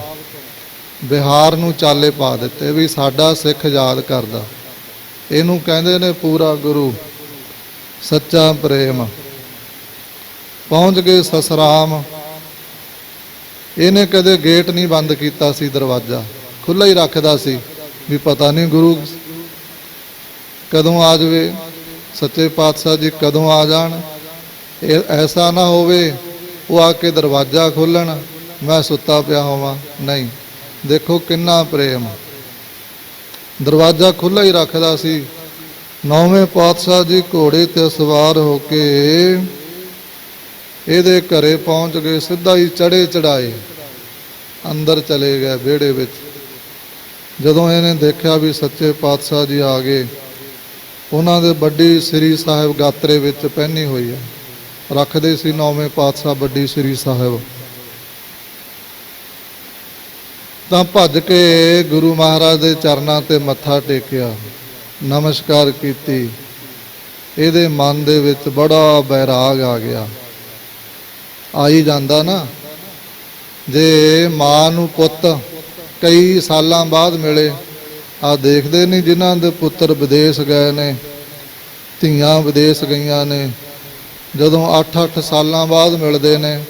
ਬਿਹਾਰ ਨੂੰ ਚਾਲੇ ਪਾ ਦਿੱਤੇ ਵੀ ਸਾਡਾ ਸਿੱਖ ਯਾਦ ਕਰਦਾ। ਇਹਨੂੰ ਕਹਿੰਦੇ ਨੇ ਪੂਰਾ ਗੁਰੂ, ਸੱਚਾ ਪ੍ਰੇਮ। ਪਹੁੰਚ ਗਏ ਸਸਰਾਮ। ਇਹਨੇ ਕਦੇ ਗੇਟ ਨਹੀਂ ਬੰਦ ਕੀਤਾ ਸੀ, ਦਰਵਾਜ਼ਾ ਖੁੱਲ੍ਹਾ ਹੀ ਰੱਖਦਾ ਸੀ ਵੀ ਪਤਾ ਨਹੀਂ ਗੁਰੂ ਕਦੋਂ ਆ ਜਾਵੇ, ਸੱਚੇ ਪਾਤਸ਼ਾਹ ਜੀ ਕਦੋਂ ਆ ਜਾਣ। ਇਹ ਐਸਾ ਨਾ ਹੋਵੇ ਉਹ ਆ ਕੇ ਦਰਵਾਜ਼ਾ ਖੋਲ੍ਹਣ, ਮੈਂ ਸੁੱਤਾ ਪਿਆ ਹੋਵਾਂ। ਨਹੀਂ, ਦੇਖੋ ਕਿੰਨਾ ਪ੍ਰੇਮ। ਦਰਵਾਜ਼ਾ ਖੁੱਲ੍ਹਾ ਹੀ ਰੱਖਦਾ ਸੀ। ਨੌਵੇਂ ਪਾਤਸ਼ਾਹ ਜੀ ਘੋੜੇ ਤੇ ਸਵਾਰ ਹੋ ਕੇ ਇਹਦੇ ਘਰੇ ਪਹੁੰਚ ਗਏ। ਸਿੱਧਾ ਹੀ ਚੜੇ ਚੜਾਏ ਅੰਦਰ ਚਲੇ ਗਏ ਵਿਹੜੇ ਵਿੱਚ। ਜਦੋਂ ਇਹਨੇ ਦੇਖਿਆ ਵੀ ਸੱਚੇ ਪਾਤਸ਼ਾਹ ਜੀ ਆ ਗਏ, ਉਹਨਾਂ ਦੇ ਵੱਡੀ ਸ੍ਰੀ ਸਾਹਿਬ ਗਾਤਰੇ ਵਿੱਚ ਪਹਿਨੀ ਹੋਈ ਹੈ, ਰੱਖਦੇ ਸੀ ਨੌਵੇਂ ਪਾਤਸ਼ਾਹ ਵੱਡੀ ਸ੍ਰੀ ਸਾਹਿਬ। ਤਾਂ ਭੱਜ ਕੇ ਗੁਰੂ ਮਹਾਰਾਜ ਦੇ ਚਰਨਾਂ ਤੇ ਮੱਥਾ ਟੇਕਿਆ, ਨਮਸਕਾਰ ਕੀਤੀ। ਇਹਦੇ ਮਨ ਦੇ ਵਿੱਚ ਬੜਾ ਬੈਰਾਗ ਆ ਗਿਆ। ਆ ਹੀ ਜਾਂਦਾ ਨਾ, ਜੇ ਮਾਂ ਨੂੰ ਪੁੱਤ ਕਈ ਸਾਲਾਂ ਬਾਅਦ ਮਿਲੇ। ਆ ਦੇਖਦੇ ਨਹੀਂ ਜਿਨ੍ਹਾਂ ਦੇ ਪੁੱਤਰ ਵਿਦੇਸ਼ ਗਏ ਨੇ, ਧੀਆਂ ਵਿਦੇਸ਼ ਗਈਆਂ ਨੇ, ਜਦੋਂ 8-8 ਸਾਲਾਂ ਬਾਅਦ ਮਿਲਦੇ ਨੇ,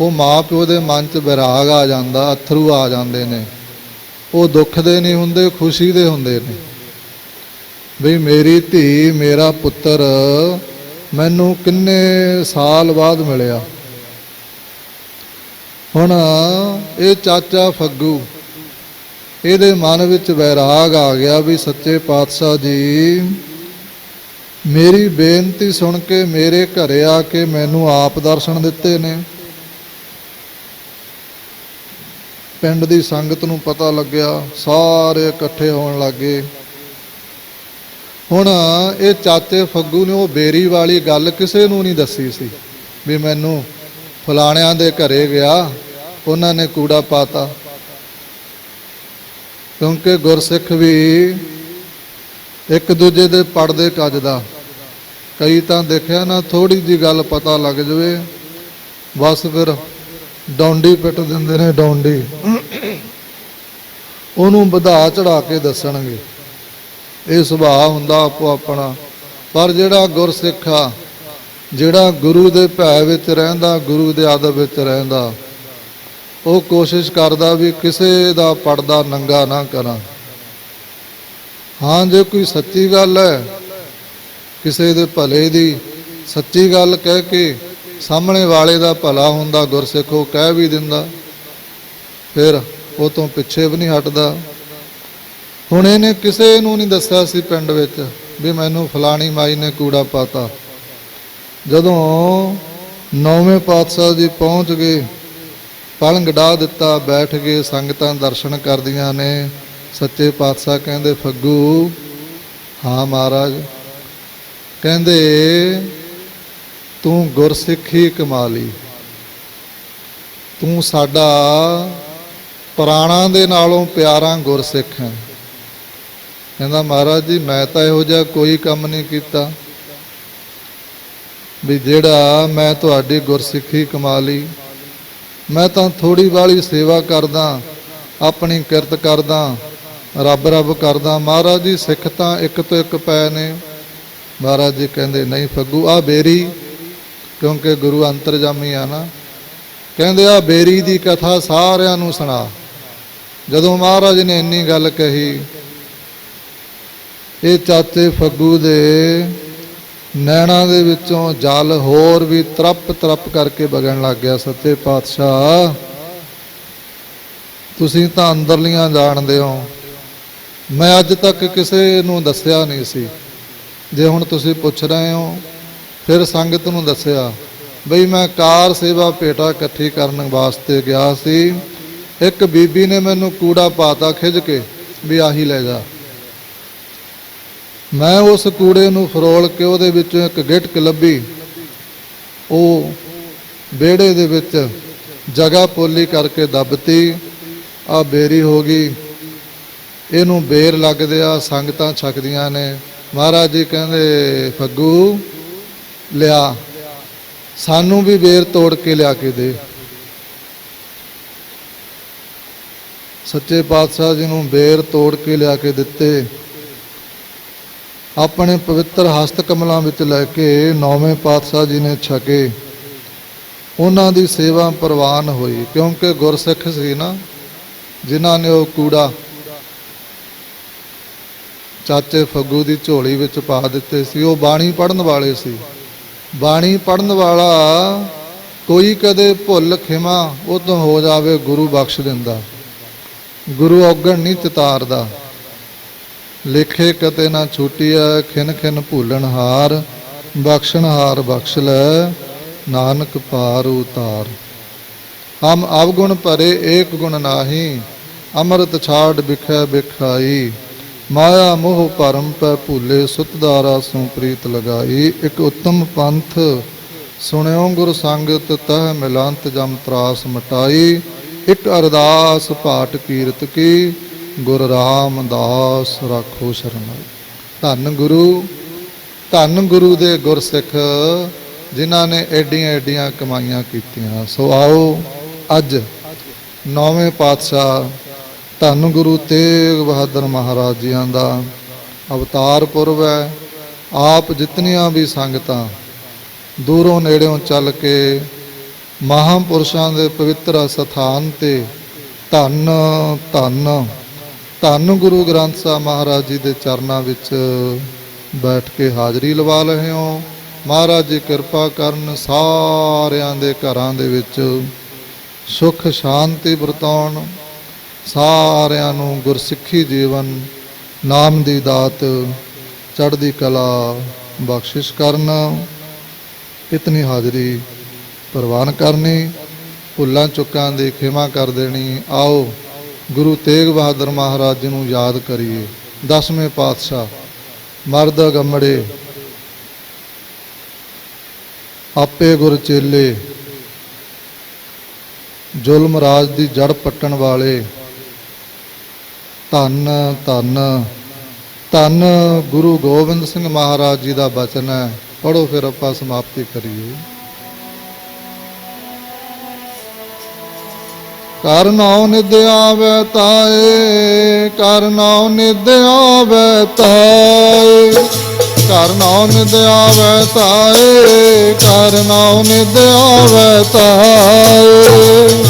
ਉਹ ਮਾਂ ਪਿਓ ਦੇ ਮਨ 'ਚ ਵਿਰਾਗ ਆ ਜਾਂਦਾ, ਅਥਰੂ ਆ ਜਾਂਦੇ ਨੇ। ਉਹ ਦੁੱਖ ਦੇ ਨਹੀਂ ਹੁੰਦੇ, ਖੁਸ਼ੀ ਦੇ ਹੁੰਦੇ ਨੇ ਵੀ ਮੇਰੀ ਧੀ, ਮੇਰਾ ਪੁੱਤਰ ਮੈਨੂੰ ਕਿੰਨੇ ਸਾਲ ਬਾਅਦ ਮਿਲਿਆ। ਹੁਣ ਇਹ ਚਾਚਾ ਫੱਗੂ, ਇਹਦੇ ਮਨ ਵਿੱਚ ਵੈਰਾਗ ਆ ਗਿਆ ਵੀ ਸੱਚੇ ਪਾਤਸ਼ਾਹ ਜੀ ਮੇਰੀ ਬੇਨਤੀ ਸੁਣ ਕੇ ਮੇਰੇ ਘਰੇ ਆ ਕੇ ਮੈਨੂੰ ਆਪ ਦਰਸ਼ਨ ਦਿੱਤੇ ਨੇ। ਪਿੰਡ ਦੀ ਸੰਗਤ ਨੂੰ ਪਤਾ ਲੱਗਿਆ, ਸਾਰੇ ਇਕੱਠੇ ਹੋਣ ਲੱਗੇ। ਹੁਣ ਇਹ ਚਾਚੇ ਫੱਗੂ ਨੇ ਉਹ ਬੇਰੀ ਵਾਲੀ ਗੱਲ ਕਿਸੇ ਨੂੰ ਨਹੀਂ ਦੱਸੀ ਸੀ ਵੀ ਮੈਨੂੰ ਫਲਾਣਿਆਂ ਦੇ ਘਰੇ ਗਿਆ, ਉਹਨਾਂ ਨੇ ਕੂੜਾ ਪਾਤਾ। ਕਿਉਂਕਿ ਗੁਰਸਿੱਖ ਵੀ ਇੱਕ ਦੂਜੇ ਦੇ ਪੜਦੇ ਕੱਜਦਾ। ਕਈ ਤਾਂ ਦੇਖਿਆ ਨਾ, ਥੋੜੀ ਜੀ ਗੱਲ ਪਤਾ ਲੱਗ ਜਵੇ ਬਸ ਫਿਰ ਡੌਂਡੀ ਪਿੱਟ ਦਿੰਦੇ ਨੇ, ਡੌਂਡੀ ਉਹਨੂੰ ਵਧਾ ਚੜਾ ਕੇ ਦੱਸਣਗੇ। ਇਹ ਸੁਭਾਅ ਹੁੰਦਾ ਆਪੋ ਆਪਣਾ। ਪਰ ਜਿਹੜਾ ਗੁਰਸਿੱਖ ਆ, ਜਿਹੜਾ ਗੁਰੂ ਦੇ ਭੈ ਵਿੱਚ ਰਹਿੰਦਾ, ਗੁਰੂ ਦੇ ਆਦਬ ਵਿੱਚ ਰਹਿੰਦਾ, ਉਹ ਕੋਸ਼ਿਸ਼ ਕਰਦਾ ਵੀ ਕਿਸੇ ਦਾ ਪੜਦਾ ਨੰਗਾ ਨਾ ਕਰਾਂ। ਹਾਂ, ਜੇ ਕੋਈ ਸੱਚੀ ਗੱਲ ਹੈ, ਕਿਸੇ ਦੇ ਭਲੇ ਦੀ ਸੱਚੀ ਗੱਲ ਕਹਿ ਕੇ ਸਾਹਮਣੇ ਵਾਲੇ ਦਾ ਭਲਾ ਹੁੰਦਾ, ਗੁਰਸਿੱਖ ਉਹ ਕਹਿ ਵੀ ਦਿੰਦਾ, ਫਿਰ ਉਹ ਤੋਂ ਪਿੱਛੇ ਵੀ ਨਹੀਂ ਹਟਦਾ। ਹੁਣ ਇਹਨੇ ਕਿਸੇ ਨੂੰ ਨਹੀਂ ਦੱਸਿਆ ਸੀ ਪਿੰਡ ਵਿੱਚ ਵੀ ਮੈਨੂੰ ਫਲਾਣੀ ਮਾਈ ਨੇ ਕੂੜਾ ਪਾਤਾ। ਜਦੋਂ 9ਵੇਂ ਪਾਤਸ਼ਾਹ ਜੀ ਪਹੁੰਚ ਗਏ, ਪਲੰਘ ਢਾਹ ਦਿੱਤਾ, ਬੈਠ ਗਏ, ਸੰਗਤਾਂ ਦਰਸ਼ਨ ਕਰਦੀਆਂ ਨੇ। ਸੱਚੇ ਪਾਤਸ਼ਾਹ ਕਹਿੰਦੇ, ਫੱਗੂ, ਹਾਂ ਮਹਾਰਾਜ। ਕਹਿੰਦੇ, ਤੂੰ ਗੁਰਸਿੱਖੀ ਕਮਾ ਲਈ, ਤੂੰ ਸਾਡਾ ਪੁਰਾਣਾ ਦੇ ਨਾਲੋਂ ਪਿਆਰਾ ਗੁਰਸਿੱਖ ਹੈ। ਕਹਿੰਦਾ, ਮਹਾਰਾਜ ਜੀ ਮੈਂ ਤਾਂ ਇਹੋ ਜਿਹਾ ਕੋਈ ਕੰਮ ਨਹੀਂ ਕੀਤਾ ਵੀ ਜਿਹੜਾ ਮੈਂ ਤੁਹਾਡੀ ਗੁਰਸਿੱਖੀ ਕਮਾ ਲਈ। ਮੈਂ ਤਾਂ ਥੋੜੀ ਬਾਹਲੀ ਸੇਵਾ ਕਰਦਾ, ਆਪਣੀ ਕਿਰਤ ਕਰਦਾ, ਰੱਬ ਰੱਬ ਕਰਦਾ। ਮਹਾਰਾਜ ਜੀ ਸਿੱਖ ਤਾਂ ਇੱਕ ਤੋਂ ਇੱਕ ਪਏ ਨੇ। ਮਹਾਰਾਜ ਜੀ ਕਹਿੰਦੇ, ਨਹੀਂ ਫੱਗੂ, ਆ ਬੇਰੀ, ਕਿਉਂਕਿ ਗੁਰੂ ਅੰਤਰਜਾਮੀ ਆ ਨਾ। ਕਹਿੰਦੇ, ਆ ਬੇਰੀ ਦੀ ਕਥਾ ਸਾਰਿਆਂ ਨੂੰ ਸੁਣਾ। ਜਦੋਂ ਮਹਾਰਾਜ ਨੇ ਇੰਨੀ ਗੱਲ ਕਹੀ, ਇਹ ਚਾਚੇ ਫੱਗੂ ਦੇ ਨੈਣਾਂ ਦੇ ਵਿੱਚੋਂ ਜਲ ਹੋਰ ਵੀ ਤਰਪ ਤਰਪ ਕਰਕੇ ਵਗਣ ਲੱਗ ਗਿਆ। ਸੱਚੇ ਪਾਤਸ਼ਾਹ, ਤੁਸੀਂ ਤਾਂ ਅੰਦਰਲੀਆਂ ਜਾਣਦੇ ਹੋ, ਮੈਂ ਅੱਜ ਤੱਕ ਕਿਸੇ ਨੂੰ ਦੱਸਿਆ ਨਹੀਂ ਸੀ। ਜੇ ਹੁਣ ਤੁਸੀਂ ਪੁੱਛ ਰਹੇ ਹੋ, ਫਿਰ ਸੰਗਤ ਨੂੰ ਦੱਸਿਆ ਬਈ ਮੈਂ ਕਾਰ ਸੇਵਾ ਭੇਟਾ ਇਕੱਠੀ ਕਰਨ ਵਾਸਤੇ ਗਿਆ ਸੀ। ਇੱਕ ਬੀਬੀ ਨੇ ਮੈਨੂੰ ਕੂੜਾ ਪਾਤਾ ਖਿੱਚ ਕੇ ਵੀ ਆਹੀ ਲੈ ਜਾ। ਮੈਂ ਉਸ ਕੂੜੇ ਨੂੰ ਫਰੋਲ ਕੇ ਉਹਦੇ ਵਿੱਚੋਂ ਇੱਕ ਗਿਟਕ ਲੱਭੀ, ਉਹ ਵਿਹੜੇ ਦੇ ਵਿੱਚ ਜਗ੍ਹਾ ਪੋਲੀ ਕਰਕੇ ਦੱਬਤੀ। ਆ ਬੇਰੀ ਹੋ ਗਈ। ਇਹਨੂੰ ਬੇਰ ਲੱਗਦੇ ਆ, ਸੰਗਤਾਂ ਛਕਦੀਆਂ ਨੇ। ਮਹਾਰਾਜ ਜੀ ਕਹਿੰਦੇ, ਫੱਗੂ ਲਿਆ, ਸਾਨੂੰ ਵੀ ਬੇਰ ਤੋੜ ਕੇ ਲਿਆ ਕੇ ਦੇ। ਸੱਚੇ ਪਾਤਸ਼ਾਹ ਜੀ ਨੂੰ ਬੇਰ ਤੋੜ ਕੇ ਲਿਆ ਕੇ ਦਿੱਤੇ। ਆਪਣੇ ਪਵਿੱਤਰ ਹਸਤ ਕਮਲਾਂ ਵਿੱਚ ਲੈ ਕੇ 9ਵੇਂ ਪਾਤਸ਼ਾਹ ਜੀ ਨੇ ਛਕੇ। ਉਹਨਾਂ ਦੀ ਸੇਵਾ ਪ੍ਰਵਾਨ ਹੋਈ, ਕਿਉਂਕਿ ਗੁਰਸਿੱਖ ਸੀ ਨਾ ਜਿਨ੍ਹਾਂ ਨੇ ਉਹ ਕੂੜਾ ਚਾਚੇ ਫੱਗੂ ਦੀ ਝੋਲੀ ਵਿੱਚ ਪਾ ਦਿੱਤੇ ਸੀ। ਉਹ ਬਾਣੀ ਪੜ੍ਹਨ ਵਾਲੇ ਸੀ। ਬਾਣੀ ਪੜ੍ਹਨ ਵਾਲਾ ਕੋਈ ਕਦੇ ਭੁੱਲ ਖਿਮਾ ਉਹ ਤੋਂ ਹੋ ਜਾਵੇ, ਗੁਰੂ ਬਖਸ਼ ਦਿੰਦਾ। ਗੁਰੂ ਔਗਣ ਨਹੀਂ ਚਿਤਾਰਦਾ। ਲੇਖੇ ਕਤੇ ਨਾ ਛੂਟੀਐ, ਖਿਨ ਖਿਨ ਭੂਲਣ ਹਾਰ, ਬਖਸ਼ਣ ਹਾਰ ਬਖਸ਼ ਲੈ, ਨਾਨਕ ਪਾਰ ਉਤਾਰ। ਹਮ ਅਵਗੁਣ ਭਰੇ ਏਕ ਗੁਣ ਨਾਹੀ, ਅੰਮ੍ਰਿਤ ਛਾੜ ਬਿਖੈ ਬਿਖਾਈ, ਮਾਇਆ ਮੋਹ ਭਰਮ ਪੈ ਭੂਲੇ, ਸੁਤਦਾਰਾ ਸੋ ਪ੍ਰੀਤ ਲਗਾਈ। ਇੱਕ ਉੱਤਮ ਪੰਥ ਸੁਣਿਓ ਗੁਰ ਸੰਗਤ, ਤਹ ਮਿਲੰਤ ਜਮ ਤਰਾਸ ਮਟਾਈ। ਇੱਕ ਅਰਦਾਸ ਪਾਠ ਕੀਰਤ ਕੀ, ਗੁਰ ਰਾਮਦਾਸ ਰਾਖੋ ਸ਼ਰਨਾਈ। ਧੰਨ ਗੁਰੂ ਦੇ ਗੁਰਸਿੱਖ ਜਿਨ੍ਹਾਂ ਨੇ ਐਡੀਆਂ ਐਡੀਆਂ ਕਮਾਈਆਂ ਕੀਤੀਆਂ। ਸੋ ਆਓ, ਅੱਜ 9ਵੇਂ ਪਾਤਸ਼ਾਹ ਧੰਨ ਗੁਰੂ ਤੇਗ ਬਹਾਦਰ ਮਹਾਰਾਜ ਜੀਆਂ ਦਾ ਅਵਤਾਰ ਪੁਰਬ ਹੈ। ਆਪ ਜਿਤਨੀਆਂ ਵੀ ਸੰਗਤਾਂ ਦੂਰੋਂ ਨੇੜਿਓਂ ਚੱਲ ਕੇ ਮਹਾਂਪੁਰਸ਼ਾਂ ਦੇ ਪਵਿੱਤਰ ਸਥਾਨ ਤੇ ਧੰਨ ਧੰਨ ਧੰਨ ਗੁਰੂ ਗ੍ਰੰਥ ਸਾਹਿਬ ਮਹਾਰਾਜ ਜੀ ਦੇ ਚਰਨਾਂ ਵਿੱਚ ਬੈਠ ਕੇ ਹਾਜ਼ਰੀ ਲਵਾ ਰਹੇ ਹੋ। ਮਹਾਰਾਜ ਜੀ ਕਿਰਪਾ ਕਰਨ, ਸਾਰਿਆਂ ਦੇ ਘਰਾਂ ਦੇ ਵਿੱਚ ਸੁਖ ਸ਼ਾਂਤੀ ਵਰਤਾਉਣ, ਸਾਰਿਆਂ ਨੂੰ ਗੁਰਸਿੱਖੀ ਜੀਵਨ, ਨਾਮ ਦੀ ਦਾਤ, ਚੜ੍ਹਦੀ ਕਲਾ ਬਖਸ਼ਿਸ਼ ਕਰਨ। ਇਤਨੀ ਹਾਜ਼ਰੀ ਪ੍ਰਵਾਨ ਕਰਨੀ, ਭੁੱਲਾਂ ਚੁੱਕਾਂ ਦੀ ਖਿਮਾ ਕਰ ਦੇਣੀ। ਆਓ ਗੁਰੂ ਤੇਗ ਬਹਾਦਰ ਮਹਾਰਾਜ ਜੀ ਨੂੰ ਯਾਦ ਕਰੀਏ। 10ਵੇਂ ਪਾਤਸ਼ਾਹ ਮਰਦ ਗੰਮੜੇ ਆਪੇ ਗੁਰ ਚੇਲੇ, ਜ਼ੁਲਮ ਰਾਜ ਦੀ ਜੜ ਪੱਟਣ ਵਾਲੇ। ਧੰਨ ਧੰਨ ਧੰਨ ਗੁਰੂ ਗੋਬਿੰਦ ਸਿੰਘ ਮਹਾਰਾਜ ਜੀ ਦਾ ਬਚਨ ਹੈ। ਪੜੋ ਫਿਰ ਆਪਾਂ ਸਮਾਪਤੀ ਕਰੀਏ। ਕਰ ਨਾਉ ਨਿਧ ਆਵੈ ਤਾਏ, ਕਰ ਨਾਉ ਨਿਧ ਆਵੈ ਤਾਏ, ਕਰ ਨਾਉ ਨਿਧ ਆਵੈ ਤਾਏ, ਕਰ ਨਾਉ ਨਿਧ ਆਵੈ ਤਾਏ।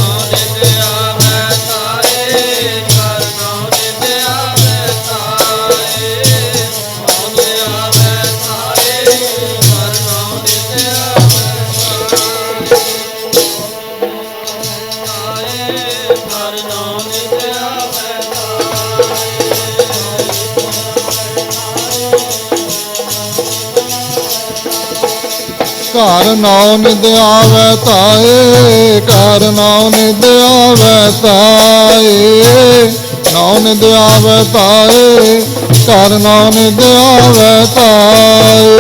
ਘਰ ਨਾਉ ਨਿਧ ਆਵੈ ਤਾਏ, ਘਰ ਨਾਉ ਨਿਧ ਆਵੈ ਤਾਏ, ਨਾਉ ਨਿਧ ਆਵੈ ਤਾਏ, ਘਰ ਨਾਉ ਨਿਧ ਆਵੈ ਤਾਏ।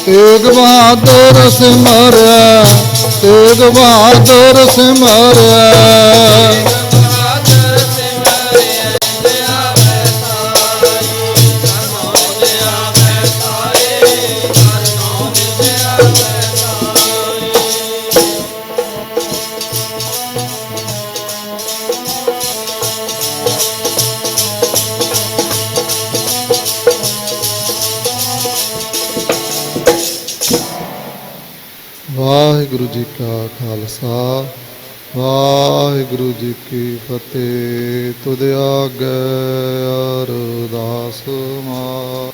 ਤੇਗ ਬਹਾਦਰ ਸਿਮਰਿਆ, ਤੇਗ ਬਹਾਦਰ ਸਿਮਰਿਆ, ਵਾਹਿਗੁਰੂ ਜੀ ਕਾ ਖਾਲਸਾ, ਵਾਹਿਗੁਰੂ ਜੀ ਕੀ ਫਤਿਹ। ਤੁਧ ਆਗੇ ਅਰਦਾਸ ਮਾਰ।